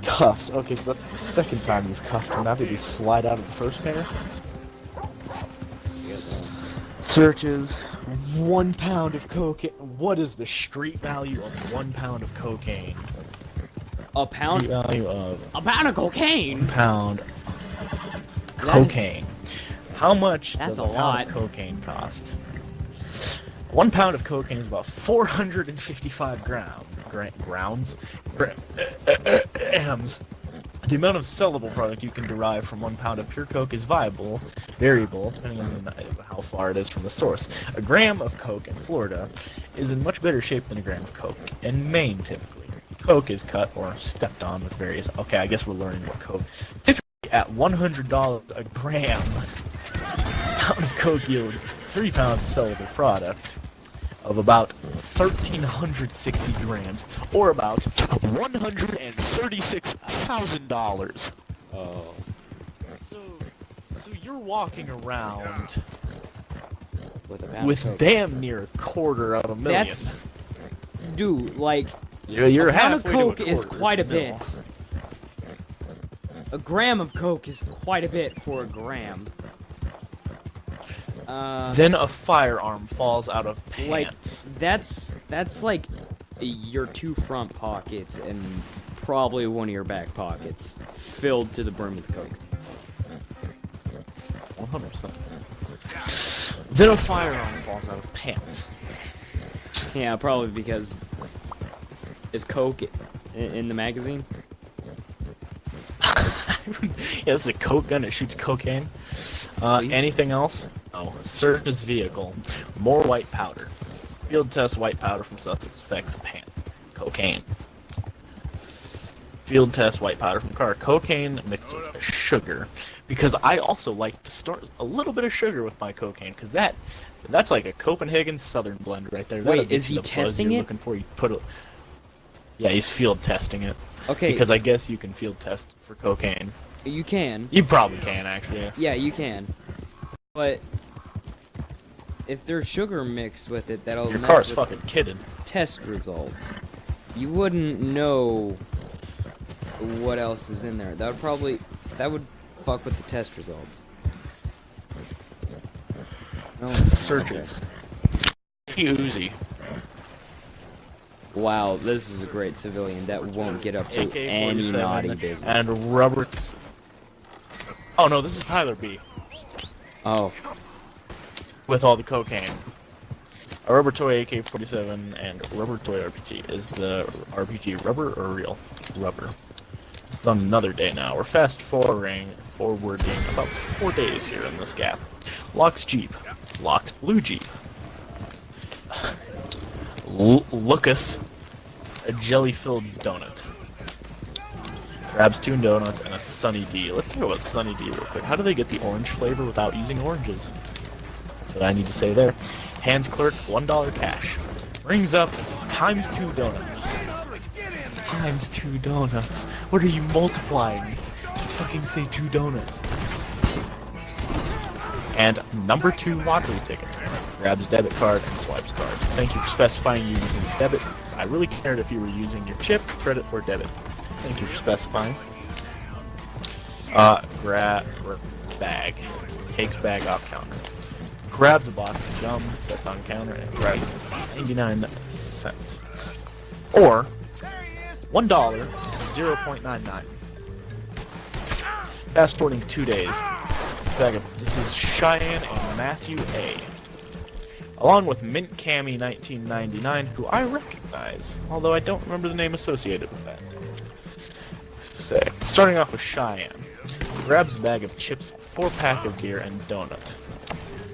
Cuffs. Okay, so that's the second time you've cuffed her. Now did you slide out of the first pair? Searches 1 pound of cocaine. What is the street value of 1 pound of cocaine? A pound? The value of a pound of cocaine? 1 pound cocaine. How much that's does a a pound lot. of cocaine cost? 1 pound of cocaine is about 455 grams. The amount of sellable product you can derive from 1 pound of pure coke is variable, depending on how far it is from the source. A gram of coke in Florida is in much better shape than a gram of coke in Maine, typically. Coke is cut or stepped on with various... Okay, I guess we're learning what coke... Typically, at $100 a gram, a pound of coke yields 3 pounds of sellable product of about 1,360 grams, or about $136,000. Oh. So you're walking around With a pound with of coke. damn near $250,000. That's... Dude, like... You're a pound of halfway to a coke is quarter quite a mil. bit. A gram of coke is quite a bit for a gram. Then a firearm falls out of Like, pants. that's like your 2 front pockets and probably one of your back pockets filled to the brim with coke. 100%. Then a firearm falls out of pants. Yeah, probably because is coke in the magazine? Yeah, this is a coke gun. It shoots cocaine. Anything else? No. Searches vehicle. More white powder. Field test white powder from suspect's pants. Cocaine. Field test white powder from car. Cocaine mixed with sugar. Because I also like to start a little bit of sugar with my cocaine. Because that's like a Copenhagen Southern blend right there. Wait, That'll get is you he the buzz testing you're it? Looking for. You put a... Yeah, he's field testing it. Okay. Because I guess you can field test for cocaine. You can. You probably can, actually. Yeah, you can. But if there's sugar mixed with it, that'll Your mess car's with fucking kidding. test results. You wouldn't know what else is in there. That would fuck with the test results. No. Searches. Uzi. Wow, this is a great civilian that won't get up to any AK-47 naughty business. And rubber... Oh no, this is Tyler B. Oh. With all the cocaine. A rubber toy AK-47 and rubber toy RPG. Is the RPG rubber or real? Rubber. It's on another day now. We're fast forwarding about 4 days here in this gap. Locks Jeep. Locked blue Jeep. Lucas, a jelly-filled donut. Grabs 2 donuts and a Sunny D. Let's talk about Sunny D real quick. How do they get the orange flavor without using oranges? That's what I need to say there. Hands clerk, $1 cash. Rings up, times 2 donuts. Times 2 donuts. What are you multiplying? Just fucking say 2 donuts. And number 2 lottery ticket. Grabs debit card and swipes card. Thank you for specifying you using debit. I really cared if you were using your chip, credit, or debit. Thank you for specifying. Grab bag. Takes bag off counter. Grabs a box of gum, sets on counter, and writes 99 cents. Or $1, 0.99. Fast forwarding 2 days. This is Cheyenne and Matthew A. Along with Mint Cammy 1999, who I recognize, although I don't remember the name associated with that. Sick. Starting off with Cheyenne. Grabs a bag of chips, 4-pack of beer, and donut.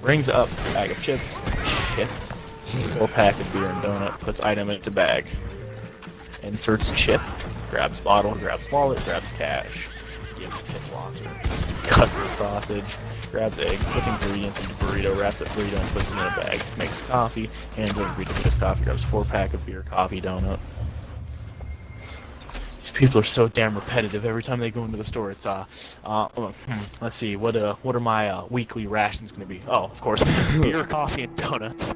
Rings up a bag of chips, 4-pack of beer and donut, puts item into bag. Inserts chip, grabs bottle, grabs wallet, grabs cash. Gives Pit Blossom. Cuts the sausage, grabs egg, puts ingredients into burrito, wraps it burrito and puts it in a bag. Makes coffee, hands over burrito to his coffee, grabs 4-pack of beer, coffee, donut. These people are so damn repetitive. Every time they go into the store, it's let's see, what are my weekly rations gonna be? Oh, of course, beer, coffee, and donuts.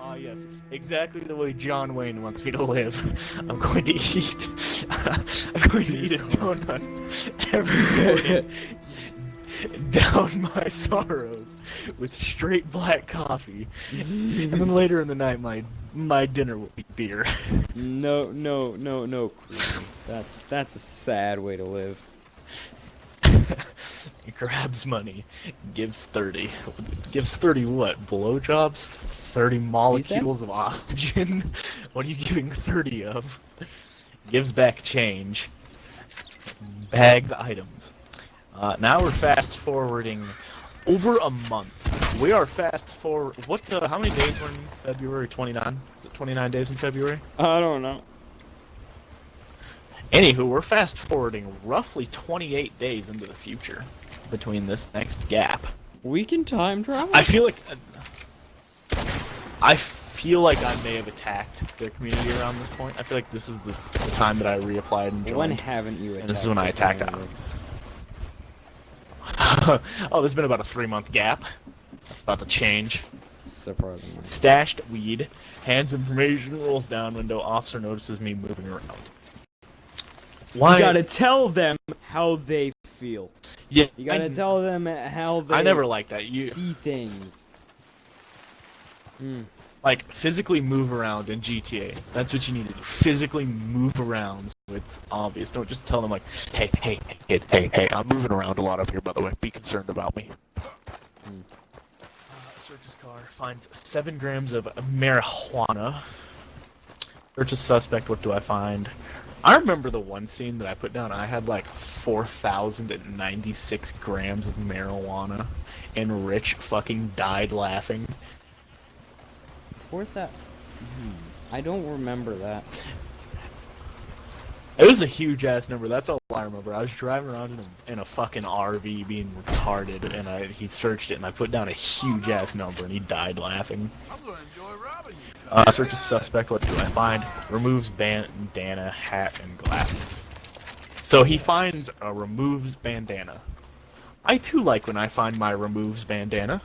Ah, yes, exactly the way John Wayne wants me to live. I'm going to eat. I'm going to eat a donut every morning. Down my sorrows with straight black coffee, and then later in the night, my dinner will be beer. No. That's a sad way to live. He grabs money, gives 30. Gives 30 what? Blowjobs? 30 molecules of oxygen? What are you giving 30 of? Gives back change. Bags items. Now we're fast forwarding over a month. We are fast forward. How many days were in February? 29? Is it 29 days in February? I don't know. Anywho, we're fast forwarding roughly 28 days into the future between this next gap. We can time travel? I feel like I may have attacked the community around this point. I feel like this was the time that I reapplied and joined. When haven't you attacked? And this is when I attacked out. Oh, there's been about a 3-month gap. That's about to change. Surprisingly. Stashed weed. Hands information, rolls down window. Officer notices me moving around. Why? You gotta tell them how they feel. Yeah, You gotta tell them how they I never liked that. see things. Like, physically move around in GTA. That's what you need to do. Physically move around so it's obvious. Don't just tell them, like, hey, I'm moving around a lot up here, by the way. Be concerned about me. Searches car, finds 7 grams of marijuana. Searches suspect, what do I find? I remember the one scene that I put down. I had, like, 4,096 grams of marijuana, and Rich fucking died laughing. I don't remember that. It was a huge ass number. That's all I remember. I was driving around in a fucking RV being retarded, and he searched it, and I put down a huge ass number, and he died laughing. I'm gonna enjoy robbing you. Searches suspect. What do I find? Removes bandana, hat, and glasses. So he finds a removes bandana. I too like when I find my removes bandana.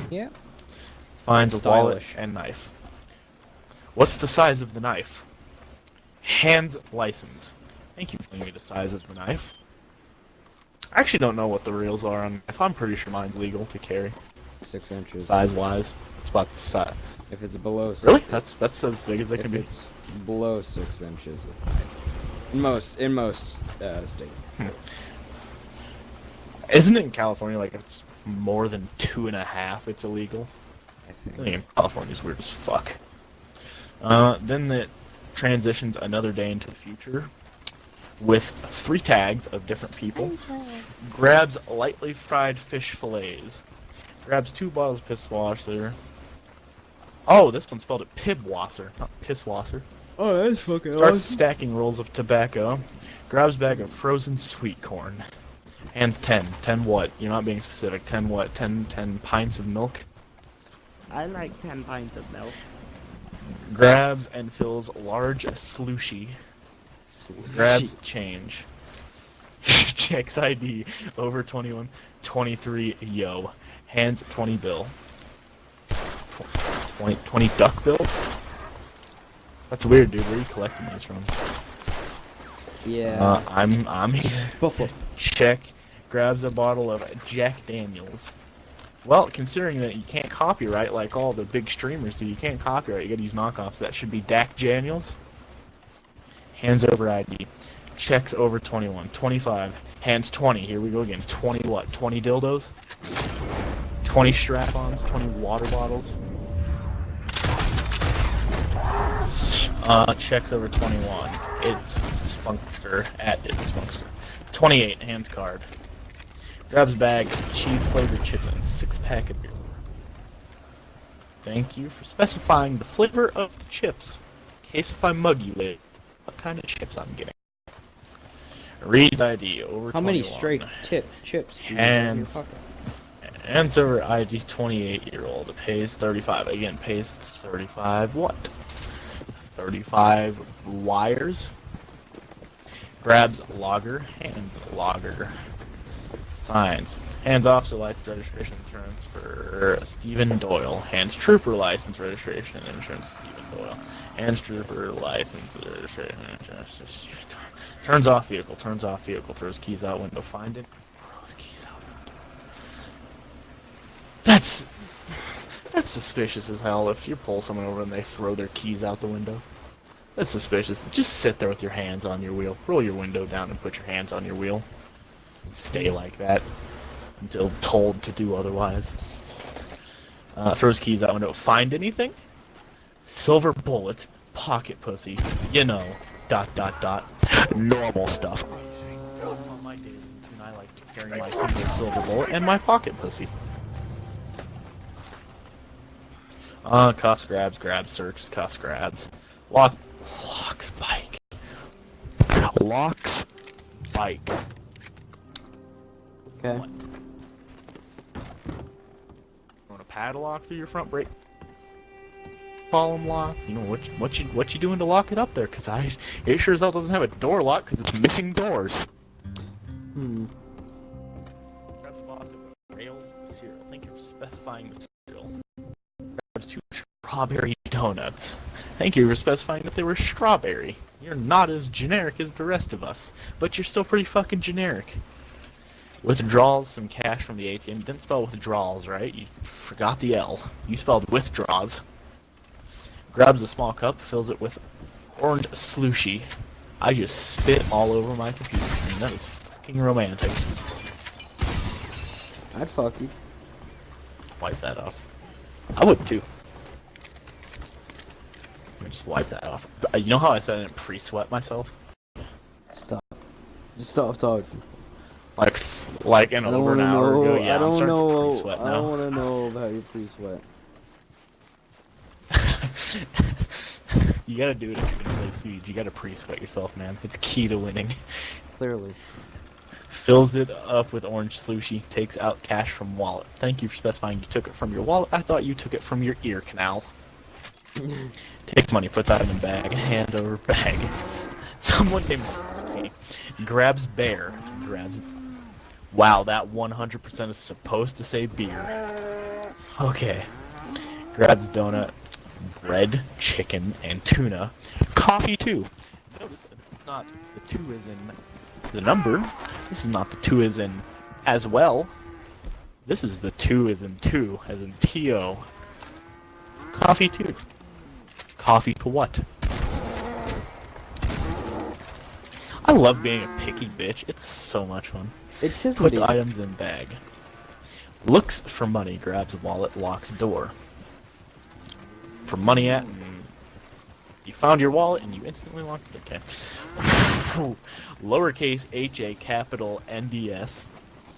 Yeah. Finds That's a wallet stylish. and knife. What's the size of the knife? Hands license. Thank you for telling me the size of the knife. I actually don't know what the reels are on knife. I'm pretty sure mine's legal to carry. 6 inches. Size-wise. It's about the size. If it's below 6 Really? That's as big as it if can be. it's below 6 inches, it's high. In most states. Isn't it in California like it's more than 2.5? It's illegal. I think. I think California's weird as fuck. Then it transitions another day into the future. with 3 tags of different people. Grabs lightly fried fish fillets. Grabs 2 bottles of pisswasser. Oh, this one spelled it pibwasser, not pisswasser. Oh, that's fucking Starts stacking rolls of tobacco. Grabs bag of frozen sweet corn. Hands 10. 10 what? You're not being specific. 10 what? 10 pints of milk? I like 10 pints of milk. Grabs and fills large slushy. Grabs change. Checks ID over 21. 23 yo. Hands 20 bill. 20 duck bills? That's weird, dude. Where are you collecting these from? Yeah. I'm here. Buffalo. Check. Grabs a bottle of Jack Daniels. Well, considering that you can't copyright like all the big streamers do, you can't copyright. You gotta use knockoffs. That should be Dak Daniels. Hands over ID. Checks over 21. 25. Hands 20. Here we go again. 20 what? 20 dildos? 20 strap-ons? 20 water bottles? Checks over 21. It's Spunkster. It's Spunkster. 28. Hands card. Grabs bag of cheese-flavored chitlins. 6-pack of beer. Thank you for specifying the flavor of the chips. In case if I mug you later, what kind of chips I'm getting. Reads ID over 21. How many straight chips do you have in your Hands. pocket? Hands over ID 28-year-old. Pays 35. Again, pays 35 what? 35 wires. Grabs logger. Hands logger. Signs. Hands officer license registration insurance for Stephen Doyle. Hands trooper license registration and insurance Stephen Doyle. Hands trooper license registration and insurance to Stephen Doyle. Turns off vehicle. Turns off vehicle. Throws keys out window. Find it. Throws keys out window. That's suspicious as hell if you pull someone over and they throw their keys out the window. That's suspicious. Just sit there with your hands on your wheel. Roll your window down and put your hands on your wheel. Stay like that until told to do otherwise. Throws keys out window. Find anything? Silver bullet. Pocket pussy. You know. ... Normal stuff. On my daily routine, I like to carry my single silver bullet and my pocket pussy. Cuffs, grabs, searches, cuffs, grabs. Locks, bike. Locks, bike. Okay. What? Want a padlock through your front brake column lock? You know what you doing to lock it up there? Cause it sure as hell doesn't have a door lock because it's missing doors. Grabs a box of rails and cereal. Thank you for specifying the cereal. Grabs 2 strawberry donuts. Thank you for specifying that they were strawberry. You're not as generic as the rest of us, but you're still pretty fucking generic. Withdraws some cash from the ATM. You didn't spell withdrawals, right? You forgot the L. You spelled withdraws. Grabs a small cup, fills it with orange slushy. I just spit all over my computer screen. That is fucking romantic. I'd fuck you. Wipe that off. I would too. Just wipe that off. You know how I said I didn't pre-sweat myself? Stop. Just stop talking. Like an over an hour ago. Yeah, I'm starting to pre-sweat I now. don't want to know about your pre-sweat. You gotta do it if you're gonna play Siege. You gotta pre-sweat yourself, man. It's key to winning. Clearly. Fills it up with orange slushy. Takes out cash from wallet. Thank you for specifying you took it from your wallet. I thought you took it from your ear canal. Takes money, puts out in a bag. Hand over bag. Someone named Steve grabs bear. Grabs. Wow, that 100% is supposed to say beer. Okay. Grabs donut, bread, chicken, and tuna. Coffee too. Notice not the 2 is in the number. This is not the 2 is in as well. This is the 2 is in 2, as in T-O. Coffee too. Coffee to what? I love being a picky bitch. It's so much fun. It is Puts indeed. items in bag. Looks for money, grabs wallet, locks door. For money at, and you found your wallet and you instantly locked it. Okay. lowercase ha, capital NDS,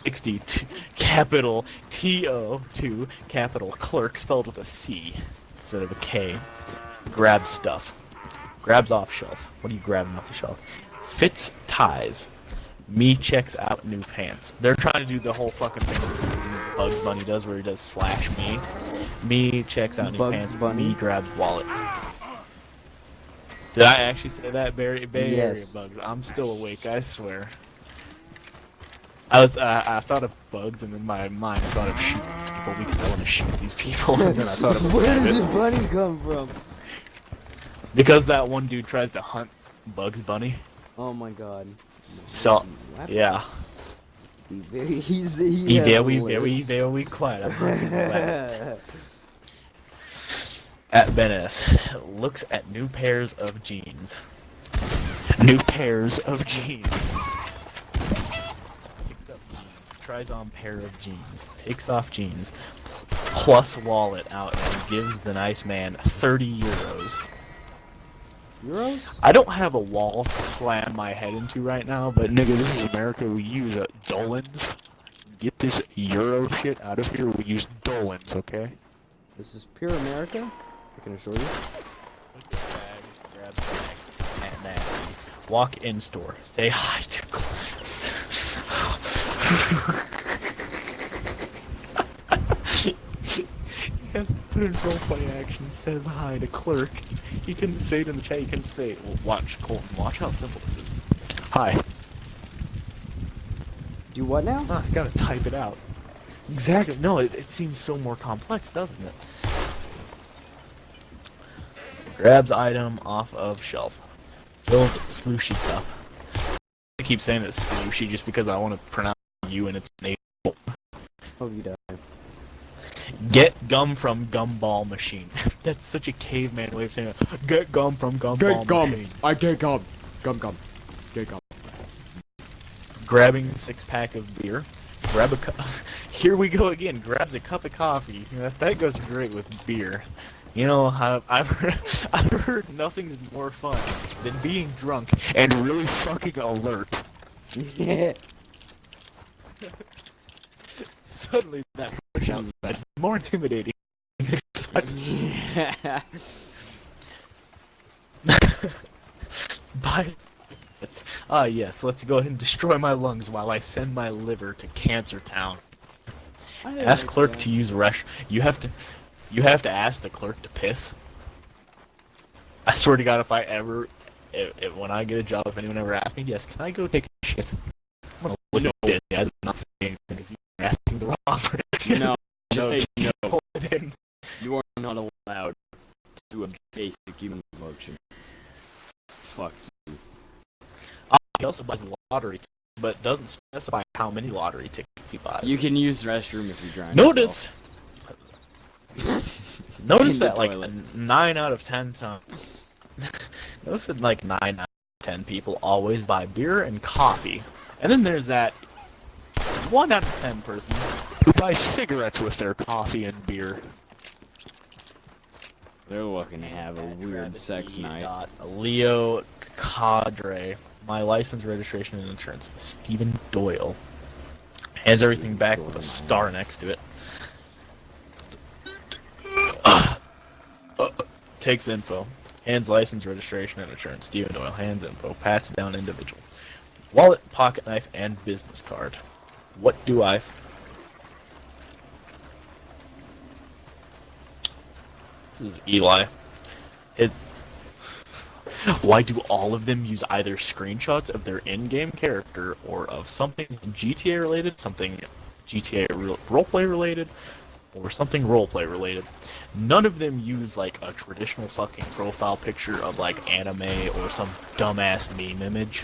62, capital TO2, capital clerk spelled with a C instead of a K. Grabs stuff. Grabs off shelf. What are you grabbing off the shelf? Fits ties. Me checks out new pants. They're trying to do the whole fucking thing Bugs Bunny does where he does slash me. Me checks out new Bugs pants. Bunny. Me grabs wallet. Did I actually say that, Bay Area Yes. Bugs? I'm still awake, I swear. I thought of bugs, and in my mind I thought of shooting people because I want to shoot these people, and then I thought of Where rabbit. did the bunny come from? Because that one dude tries to hunt Bugs Bunny. Oh my god. So, What? yeah. He has Very quiet. I'm not gonna let- At Benes, looks at new pairs of jeans. New pairs of jeans. Picks up jeans, tries on pair of jeans, takes off jeans, plus wallet out and gives the nice man 30 euros. Euros? I don't have a wall to slam my head into right now, but nigga, this is America. We use dolans. Get this euro shit out of here. We use dolans, okay? This is pure America, I can assure you. Grab bag, and then walk in store. Say hi to He has to put in roleplay action. Says hi to clerk. He couldn't say it in the chat. He couldn't say it. Well, watch, Colton. Watch how simple this is. Hi. Do what now? I gotta type it out. Exactly. No, it seems so more complex, doesn't it? Grabs item off of shelf. Fills slushy cup. I keep saying it's slushy just because I want to pronounce you and its name. Hope you die. Get gum from gumball machine. That's such a caveman way of saying it. Get gum from gumball machine. I get gum. Gum. Get gum. Grabbing 6-pack of beer. Grab a cup. Here we go again. Grabs a cup of coffee. That goes great with beer. You know, I've heard nothing's more fun than being drunk and really fucking alert. Yeah. Suddenly that push outside is more intimidating. Bye. Yes, let's go ahead and destroy my lungs while I send my liver to Cancer Town. Ask clerk to use You have to ask the clerk to piss. I swear to God, if I ever, when I get a job, if anyone ever asks me, yes, can I go take a shit? I'm gonna look at this guys, not saying anything because you're asking the wrong person. No, just say no. Hold it in. You are not allowed to do a basic human function. Fuck you. He also buys lottery tickets, but doesn't specify how many lottery tickets he buys. You can use the restroom if you drown Notice In the that like toilet. 9 out of 10 times. Notice that like 9 out of 10 people always buy beer and coffee, and then there's that 1 out of 10 person who buys cigarettes with their coffee and beer. They're looking to have a weird sex night. Leo Cadre. My license, registration, and insurance. Stephen Doyle. Has everything back with a star next to it. Takes info. Hands license, registration, and insurance. Stephen Doyle. Hands info. Pats down individual. Wallet, pocket knife, and business card. What do I... This is Eli. Why do all of them use either screenshots of their in-game character or of something GTA related, something GTA roleplay related, or something roleplay related? None of them use like a traditional fucking profile picture of like anime or some dumbass meme image.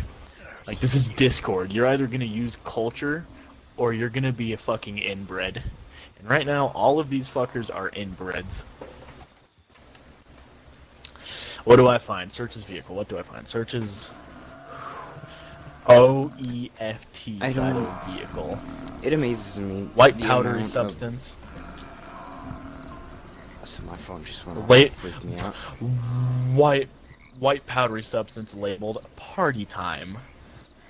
Like, this is Discord. You're either gonna use culture or you're gonna be a fucking inbred. And right now, all of these fuckers are inbreds. What do I find? Searches vehicle. What do I find? Searches OEFT I side don't- of vehicle. It amazes me. White the powdery amount of- substance. So my phone just went off. Wait. It freaked me out. White white powdery substance labeled party time.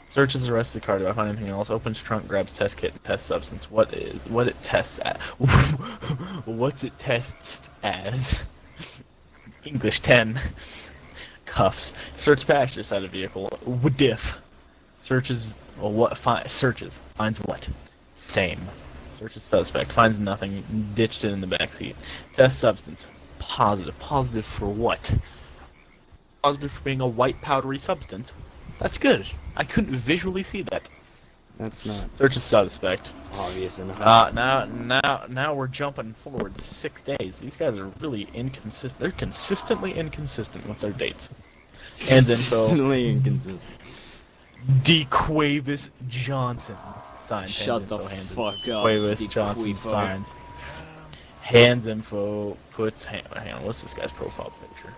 Searches the rest of the car. Do I find anything else? Opens trunk, grabs test kit, and test substance. What it tests at? What's it tests as? English 10. Cuffs. Search passenger side of vehicle. Diff. Searches searches. Finds what? Same. Searches suspect. Finds nothing. Ditched it in the backseat. Test substance. Positive. Positive for what? Positive for being a white powdery substance. That's good. I couldn't visually see that. That's not Searches suspect. obvious enough. Now we're jumping forward 6 days. These guys are really inconsistent. They're consistently inconsistent with their dates. Hands info. Consistently inconsistent. DeQuavis Johnson. Signs. Shut hands the info, hands fuck info. up, DeQuavis Johnson DeQuifo. signs. Hands info puts. Hang on, what's this guy's profile picture?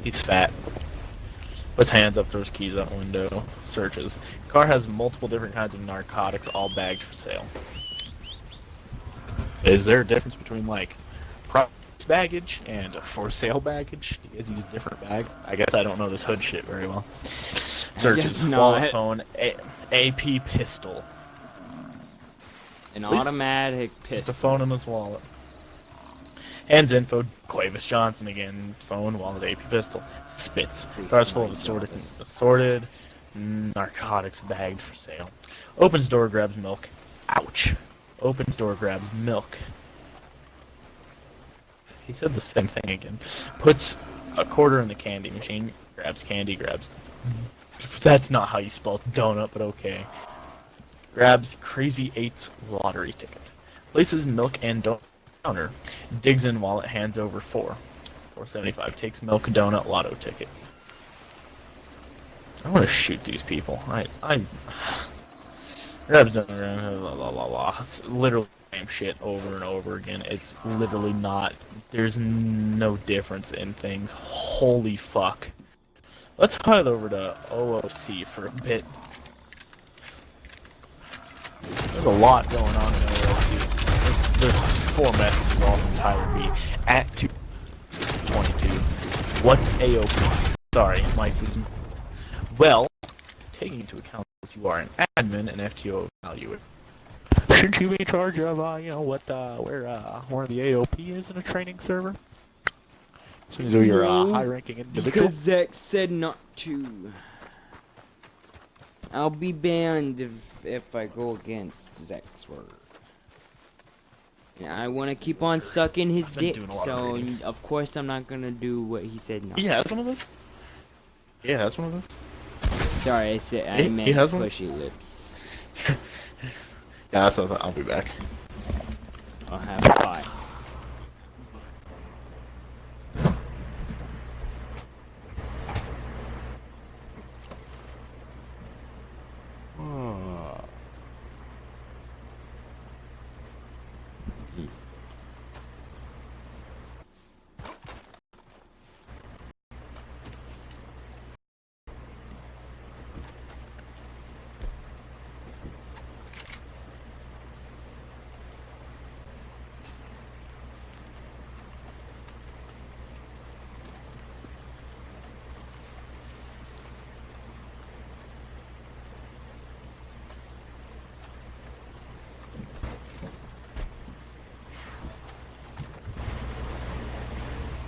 He's fat. Puts hands up, throws keys out the window, searches. Car has multiple different kinds of narcotics, all bagged for sale. Is there a difference between, like, private baggage and for sale baggage? Do you guys use different bags? I guess I don't know this hood shit very well. Searches. guess not. Wallet, phone, AP pistol. An Please- automatic Just a pistol. phone in his wallet. Hands info, Quavis Johnson again. Phone, wallet, AP pistol. Spits. Car's full of assorted narcotics bagged for sale. Opens door, grabs milk. Ouch. Opens door, grabs milk. He said the same thing again. Puts a quarter in the candy machine. Grabs candy, grabs... That's not how you spell donut, but okay. Grabs Crazy 8's lottery ticket. Places milk and donut counter. Digs in wallet, hands over $4.75. Takes milk, donut, lotto ticket. I want to shoot these people. I grabs donut, blah blah blah blah. It's literally the same shit over and over again. It's literally not. There's no difference in things. Holy fuck. Let's head over to OOC for a bit. There's a lot going on in OOC. There's 4 messages all from Tyler B. At 2:22. What's AOP? Sorry, Mike. Well, taking into account that you are an admin and FTO evaluator, shouldn't you be in charge of, where the AOP is in a training server? So you're a No, high-ranking individual. Because Zach said not to. I'll be banned if I go against Zach's word. And I want to keep on sucking his I've been dick, doing a lot of so reading. of course I'm not gonna do what he said not. He has one of those? Yeah, that's one of those. Sorry, I said I He meant has one? pushy lips. Yeah, that's what I thought. I'll be back. I'll have a pie.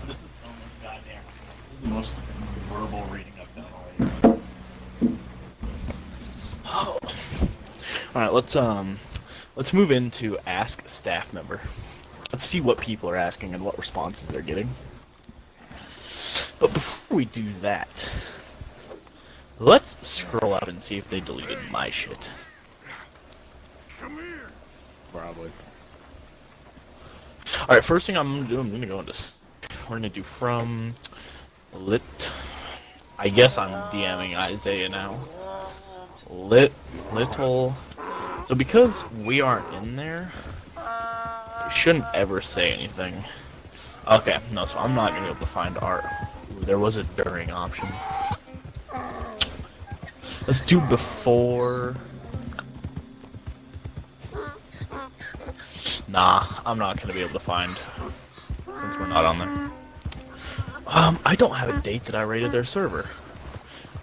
This is so much goddamn. This is the most verbal reading I've done already. Oh. All right, let's move into Ask Staff Member. Let's see what people are asking and what responses they're getting. But before we do that, let's scroll up and see if they deleted my shit. Come here. Probably. All right, first thing I'm gonna do, I'm gonna go into. We're gonna do from lit. I guess I'm DMing Isaiah now. Little. So because we aren't in there, we shouldn't ever say anything. Okay, no, so I'm not gonna be able to find art. Ooh, there was a during option. Let's do before. Nah, I'm not gonna be able to find since we're not on there. I don't have a date that I rated their server.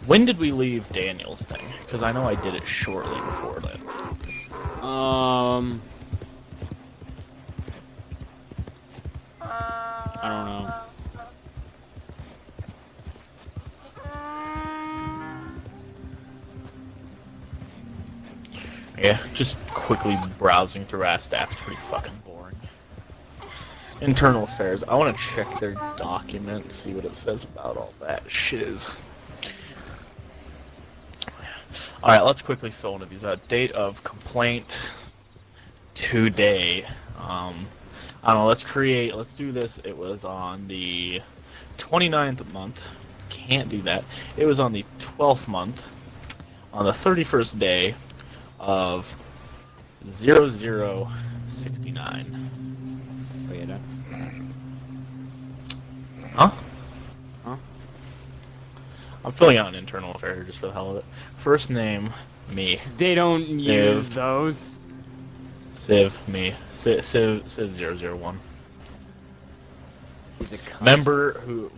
When did we leave Daniel's thing? Because I know I did it shortly before that. I don't know. Yeah, just quickly browsing through Ask Staff is pretty fucking boring. Internal affairs. I want to check their document, see what it says about all that shiz. Alright, let's quickly fill one of these out. Date of complaint today. I don't know, let's do this. It was on the 29th month. Can't do that. It was on the 12th month. On the 31st day of 0069. Oh, yeah, done? Huh? Huh? I'm filling out an internal affair just for the hell of it. First name, me. They don't Civ. use those. Civ, me. Civ 001. He's a cunt. Member who...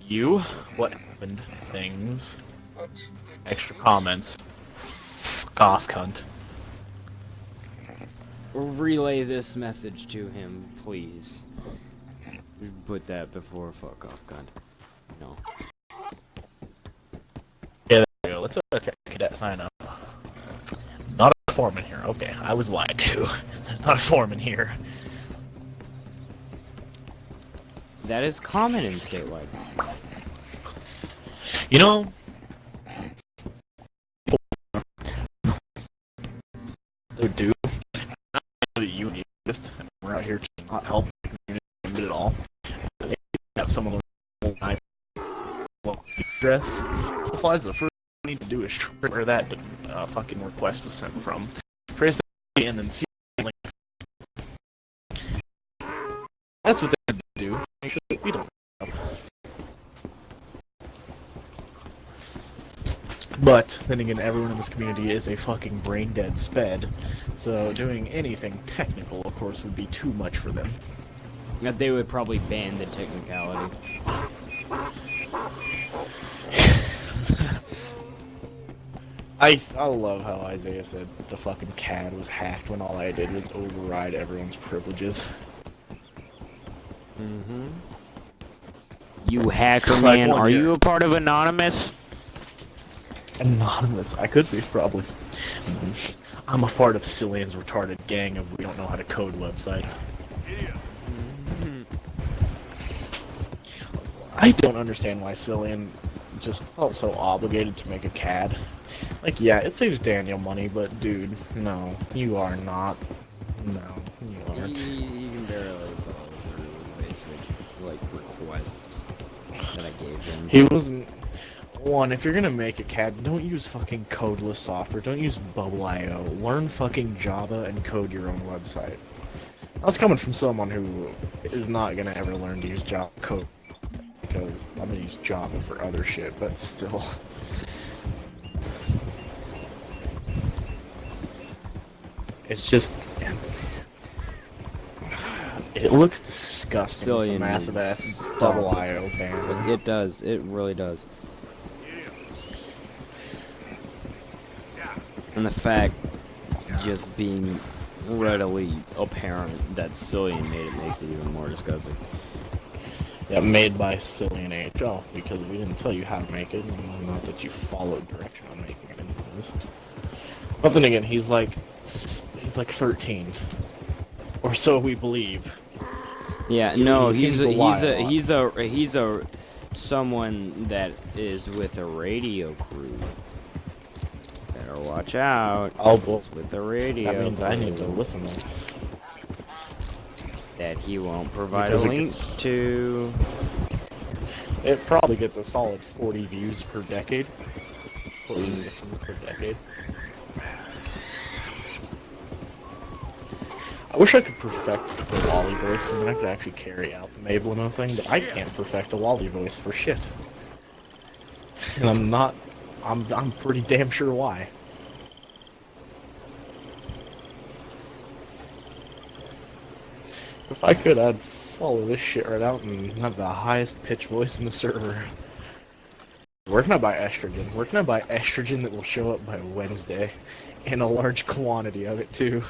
You? What happened? Things. Extra comments. Fuck off, cunt. Relay this message to him, please. Put that before fuck off, cunt. No. Yeah, there we go. Let's cadet sign up. Not a form in here. Okay, I was lied to. There's not a form in here. That is common in statewide. You know... do that you exist, and we're out here to not help the community at all. They have someone with an address. Applies the first thing we need to do is where that fucking request was sent from. Press it and then see links. That's what they need to do. Make sure that we don't. But, then again, everyone in this community is a fucking brain-dead sped, so doing anything technical, of course, would be too much for them. They would probably ban the technicality. I love how Isaiah said the fucking CAD was hacked when all I did was override everyone's privileges. Mm-hmm. You hacker Like man, one are here. you a part of Anonymous? Anonymous. I could be, probably. I'm a part of Cillian's retarded gang of we don't know how to code websites. I don't understand why Cillian just felt so obligated to make a CAD. Like, yeah, it saves Daniel money, but dude, no, you are not. No, you aren't. You can barely follow through with basic, like, requests that I gave him. He wasn't... One, if you're gonna make a CAD, don't use fucking codeless software. Don't use Bubble.io. Learn fucking Java and code your own website. That's coming from someone who is not gonna ever learn to use Java code. Because I'm gonna use Java for other shit, but still. It's just... It looks disgusting with a Cillian massive is ass stupid. Bubble.io ban. It does. It really does. And the fact just being readily apparent that Cillian made it makes it even more disgusting. Yeah, made by Cillian HL, because we didn't tell you how to make it, and not that you followed direction on making it anyways. But then again, he's like 13. Or so we believe. Yeah, He no, seems to lie a lot. he's a someone that is with a radio crew. Better watch out. Oh, well, He's with a radio. that means I need to crew listen. that he won't provide Because a it link gets- to. It probably gets a solid 40 views per decade. 40 listens per decade. I wish I could perfect the Wally voice, and then I could actually carry out the Mablino thing, but I can't perfect a Wally voice for shit. And I'm pretty damn sure why. If I could, I'd swallow this shit right out and have the highest pitch voice in the server. Where can I buy estrogen? Where can I buy estrogen that will show up by Wednesday? And a large quantity of it, too.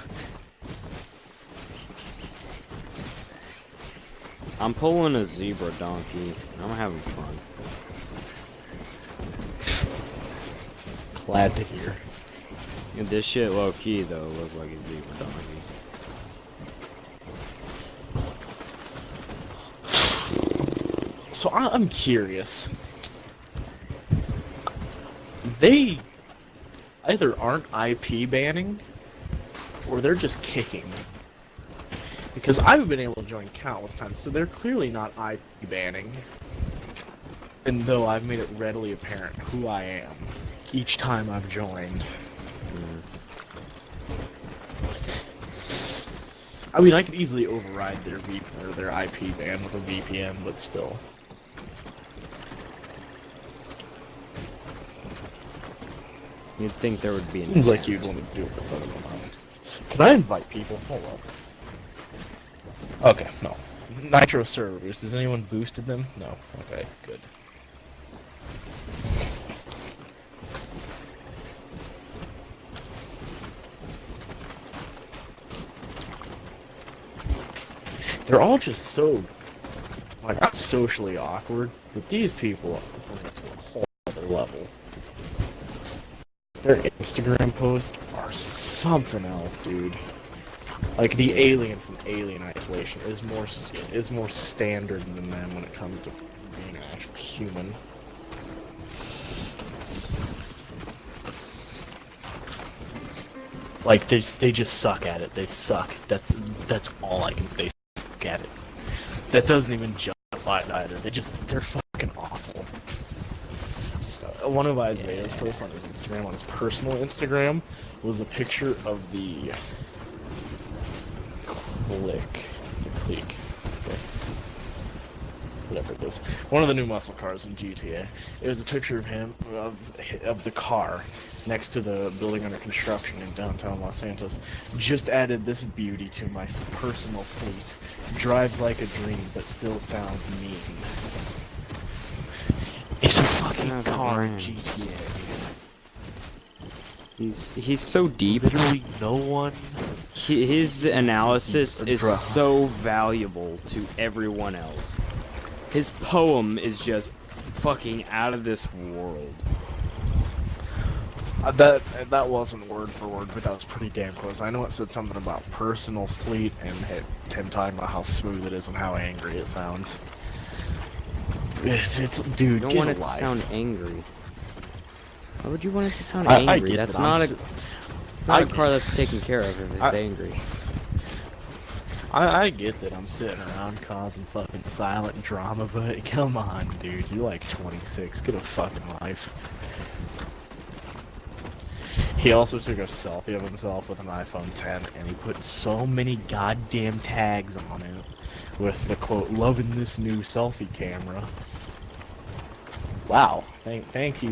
I'm pulling a zebra donkey. I'm having fun. Glad to hear. And this shit low key though looks like a zebra donkey. So I'm curious. They either aren't IP banning, or they're just kicking. Because I've been able to join countless times, so they're clearly not IP banning. And though I've made it readily apparent who I am each time I've joined. I mean, I could easily override their their IP ban with a VPN, but still. You'd think there would be an Seems like attempt. you'd want to do it, but I don't mind. Can I invite people? Hold up. Okay, no. Nitro servers. Has anyone boosted them? No. Okay, good. They're all just so, like, not socially awkward, but these people are bring it to a whole other level. Their Instagram posts are something else, dude. Like, the alien from Alien Isolation is more standard than them when it comes to being an actual human. Like, they just suck at it. They suck. That's all I can say. Suck at it. That doesn't even justify it either. They're fucking awful. One of Isaiah's posts on his Instagram, on his personal Instagram, was a picture of the clique, whatever it is, one of the new muscle cars in GTA. It was a picture of him, of the car, next to the building under construction in downtown Los Santos. Just added this beauty to my personal fleet. Drives like a dream, but still sounds mean. It's a fucking car in GTA, man. He's so deep. Literally no one. His analysis is Bruh. so valuable to everyone else. His poem is just fucking out of this world. That wasn't word for word, but that was pretty damn close. I know it said something about personal fleet and him talking about how smooth it is and how angry it sounds. It's dude, You don't get want a it to life. sound angry. Why would you want it to sound I angry? get That's that. not It's it's not a car that's taken care of if it's angry. I get that I'm sitting around causing fucking silent drama, but come on, dude. You're like 26. Get a fucking life. He also took a selfie of himself with an iPhone 10, and he put so many goddamn tags on it with the quote, "Loving this new selfie camera." Wow. Thank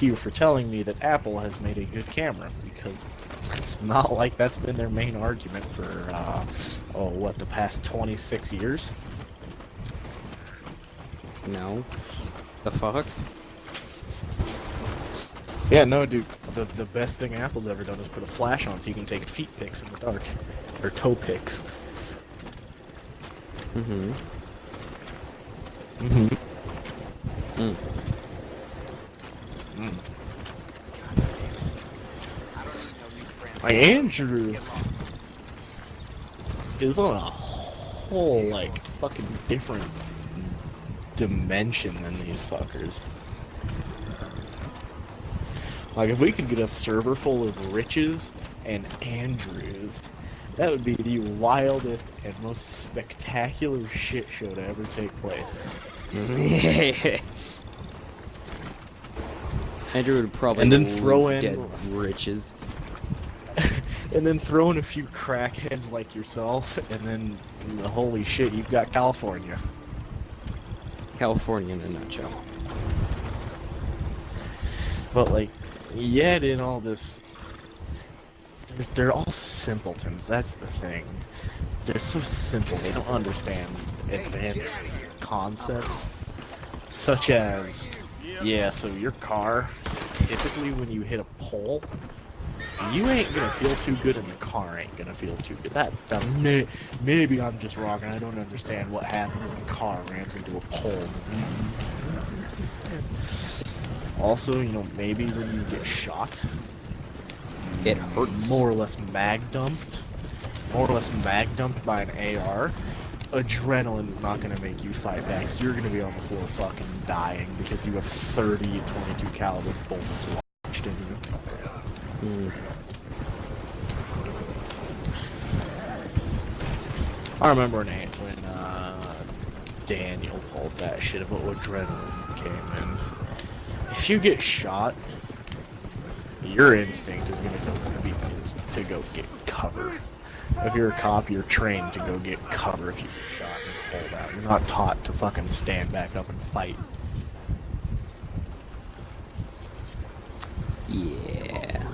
you for telling me that Apple has made a good camera, because it's not like that's been their main argument for, the past 26 years? No. The fuck? Yeah, no, dude. The best thing Apple's ever done is put a flash on so you can take feet pics in the dark. Or toe pics. Mm-hmm. Mm-hmm. Mm. Mm. Like, Andrew is on a whole, like, fucking different dimension than these fuckers. Like, if we could get a server full of Riches and Andrews, that would be the wildest and most spectacular shit show to ever take place. Andrew would probably And then throw in- dead riches. And then throw in a few crackheads like yourself, and then, holy shit, you've got California. California in a nutshell. But, like, yet in all this, they're all simpletons, that's the thing. They're so simple, they don't understand advanced concepts, such as, yeah, so your car, typically when you hit a pole, you ain't gonna feel too good and the car ain't gonna feel too good. Maybe I'm just wrong and I don't understand what happens when a car rams into a pole. Also, you know, maybe when you get shot, It hurts. more or less mag dumped by an AR. Adrenaline is not gonna make you fight back. You're gonna be on the floor fucking dying because you have 30 22 caliber bullets launched in you. I remember when Daniel pulled that shit about what adrenaline came in. If you get shot, your instinct is gonna be to go get cover. If you're a cop, you're trained to go get cover if you get shot and pulled out. You're not taught to fucking stand back up and fight. Yeah.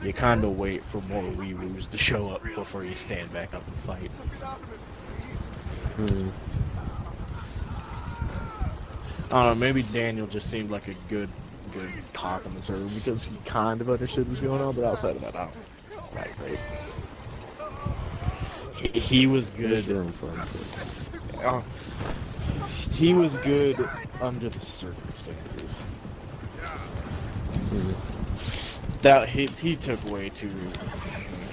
You kinda wait for more wee-woos to show up before you stand back up and fight. I don't know, maybe Daniel just seemed like a good cop in the server because he kind of understood what was going on, but outside of that, I don't know. Right. He was good. He was good under the circumstances. That he took way too.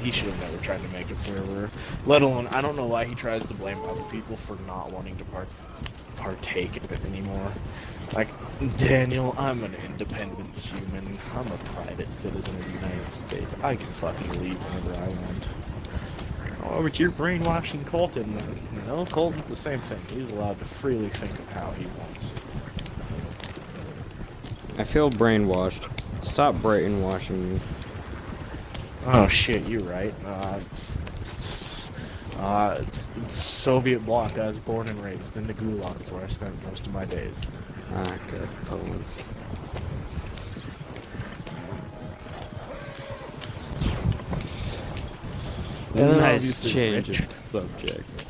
He should have never tried to make a server. Let alone, I don't know why he tries to blame other people for not wanting to partake in it anymore. Like, Daniel, I'm an independent human. I'm a private citizen of the United States. I can fucking leave whenever I want. Oh, but you're brainwashing Colton. No, Colton's the same thing. He's allowed to freely think of how he wants. I feel brainwashed. Stop brainwashing me. Oh shit, you're right. It's Soviet bloc. I was born and raised in the Gulag. Is where I spent most of my days. Ah, good. Poems. Nice change of subject.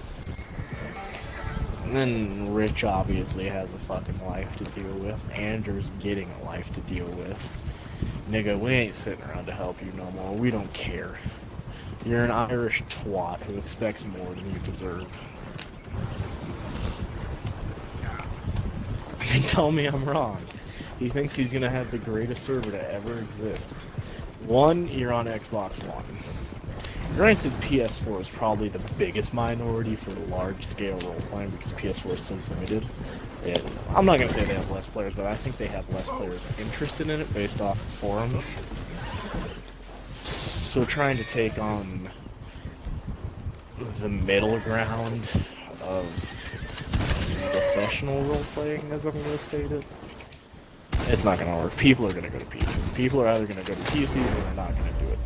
And then Rich obviously has a fucking life to deal with. Andrew's getting a life to deal with. Nigga, we ain't sitting around to help you no more. We don't care. You're an Irish twat who expects more than you deserve. I mean, tell me I'm wrong. He thinks he's gonna have the greatest server to ever exist. One, you're on Xbox One. Granted, PS4 is probably the biggest minority for large-scale role-playing because PS4 is so limited. I'm not going to say they have less players, but I think they have less players interested in it based off of forums. So trying to take on the middle ground of professional role-playing, as I'm going to state it, it's not going to work. People are going to go to PC. People are either going to go to PC or they're not going to do it.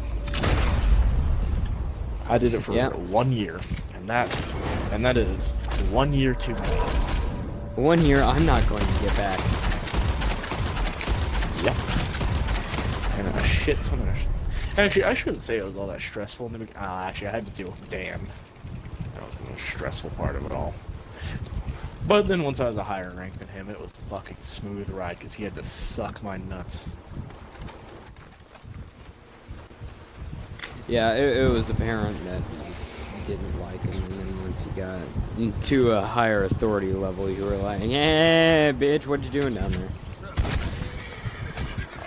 I did it for 1 year, and that is 1 year too many. 1 year, I'm not going to get back. Yep. And a shit ton of... Actually, I shouldn't say it was all that stressful in the beginning. Actually, I had to deal with Dan. That was the most stressful part of it all. But then once I was a higher rank than him, it was a fucking smooth ride, because he had to suck my nuts. Yeah, it was apparent that you didn't like him, and then once you got to a higher authority level, you were like, yeah, bitch, what you doing down there?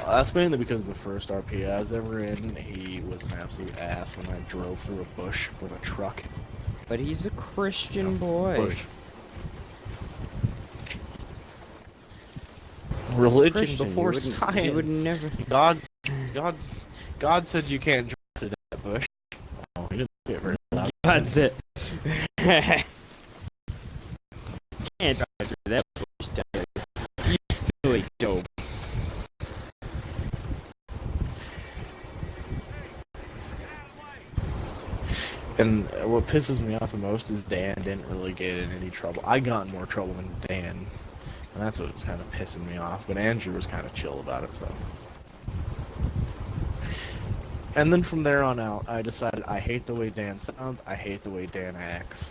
That's mainly because the first RP I was ever in, he was an absolute ass when I drove through a bush with a truck. But he's a Christian boy. Bush. Religion Christian, before you science. would never... God said you can't drive through that bush. Oh, he didn't say it very loud. That's it. Can't drive through that bush, you silly dope. And what pisses me off the most is Dan didn't really get in any trouble. I got in more trouble than Dan. And that's what was kind of pissing me off. But Andrew was kind of chill about it, so. And then from there on out, I decided I hate the way Dan sounds. I hate the way Dan acts.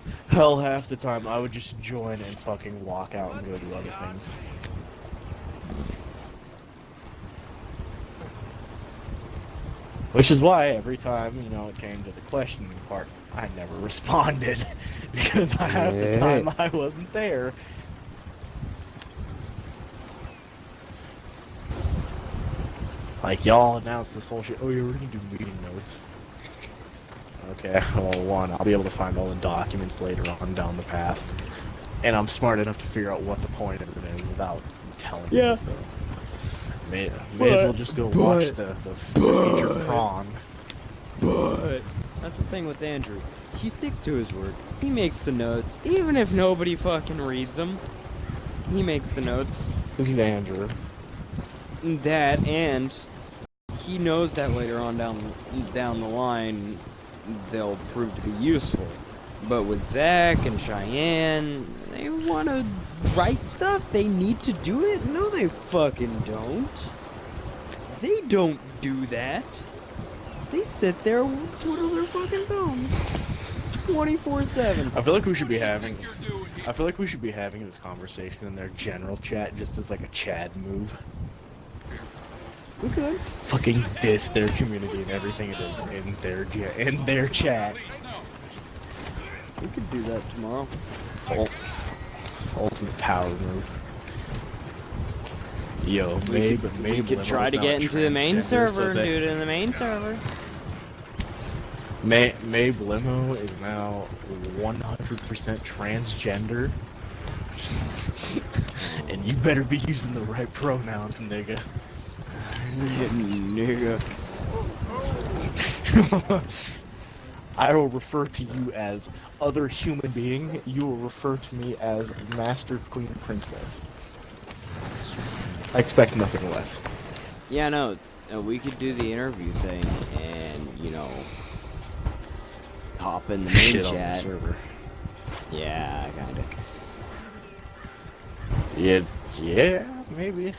Hell, half the time I would just join and fucking walk out and go do other things. Which is why every time, you know, it came to the questioning part, I never responded. Because half the time I wasn't there. Like, y'all announced this whole shit, oh yeah, we're gonna do meeting notes. Okay, well, one, I'll be able to find all the documents later on down the path. And I'm smart enough to figure out what the point of it is without telling you, so... May as well just go watch the feature prawn. But that's the thing with Andrew. He sticks to his word. He makes the notes, even if nobody fucking reads them. He makes the notes. Because he's Andrew. That, and he knows that later on down the line, they'll prove to be useful. But with Zach and Cheyenne, they want to write stuff. They need to do it. No, they fucking don't. They don't do that. They sit there and twiddle their fucking thumbs 24/7. I feel like we should be having this conversation in their general chat just as like a Chad move. We could. Fucking diss their community and everything it is in their chat. We could do that tomorrow. Ultimate power move. Yo, We could try to get into the main server and do it in the main server. Mabe Limo is now 100% transgender. And you better be using the right pronouns, nigga. Nigga. I will refer to you as other human being. You will refer to me as Master Queen Princess. I expect nothing less. Yeah, no, we could do the interview thing and, you know, hop in the main Shit on the chat. server. Yeah, kinda. Yeah, maybe.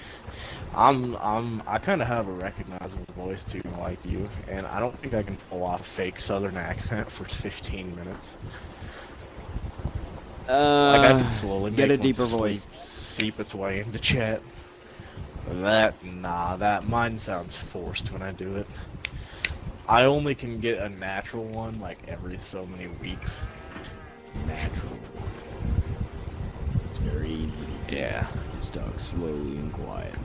I kind of have a recognizable voice too, like you, and I don't think I can pull off a fake Southern accent for 15 minutes. Like I can slowly get make a deeper voice. seep its way into chat. Mine sounds forced when I do it. I only can get a natural one like every so many weeks. Natural. It's very easy to do. Yeah. Just talk slowly and quietly.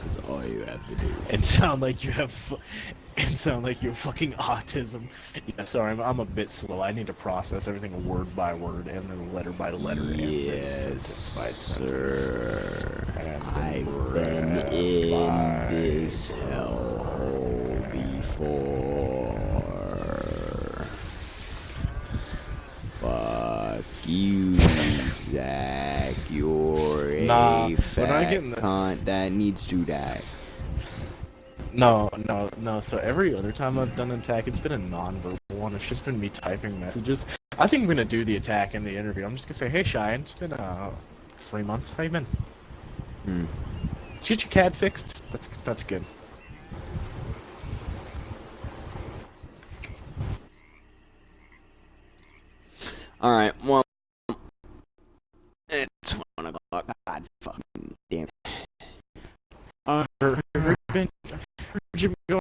That's all you have to do. And sound like you have fucking autism. Yeah, sorry, I'm a bit slow. I need to process everything word by word and then letter by letter and then sentence by sentence. Sir. And I've been in this hellhole before. Fuck you, Zach. You're a fat cunt that needs to die. No. So every other time I've done an attack, it's been a non-verbal one. It's just been me typing messages. I think I'm gonna do the attack in the interview. I'm just gonna say, "Hey, Cheyenne, it's been 3 months. How you been? Did you get your CAD fixed? That's good." All right. Well.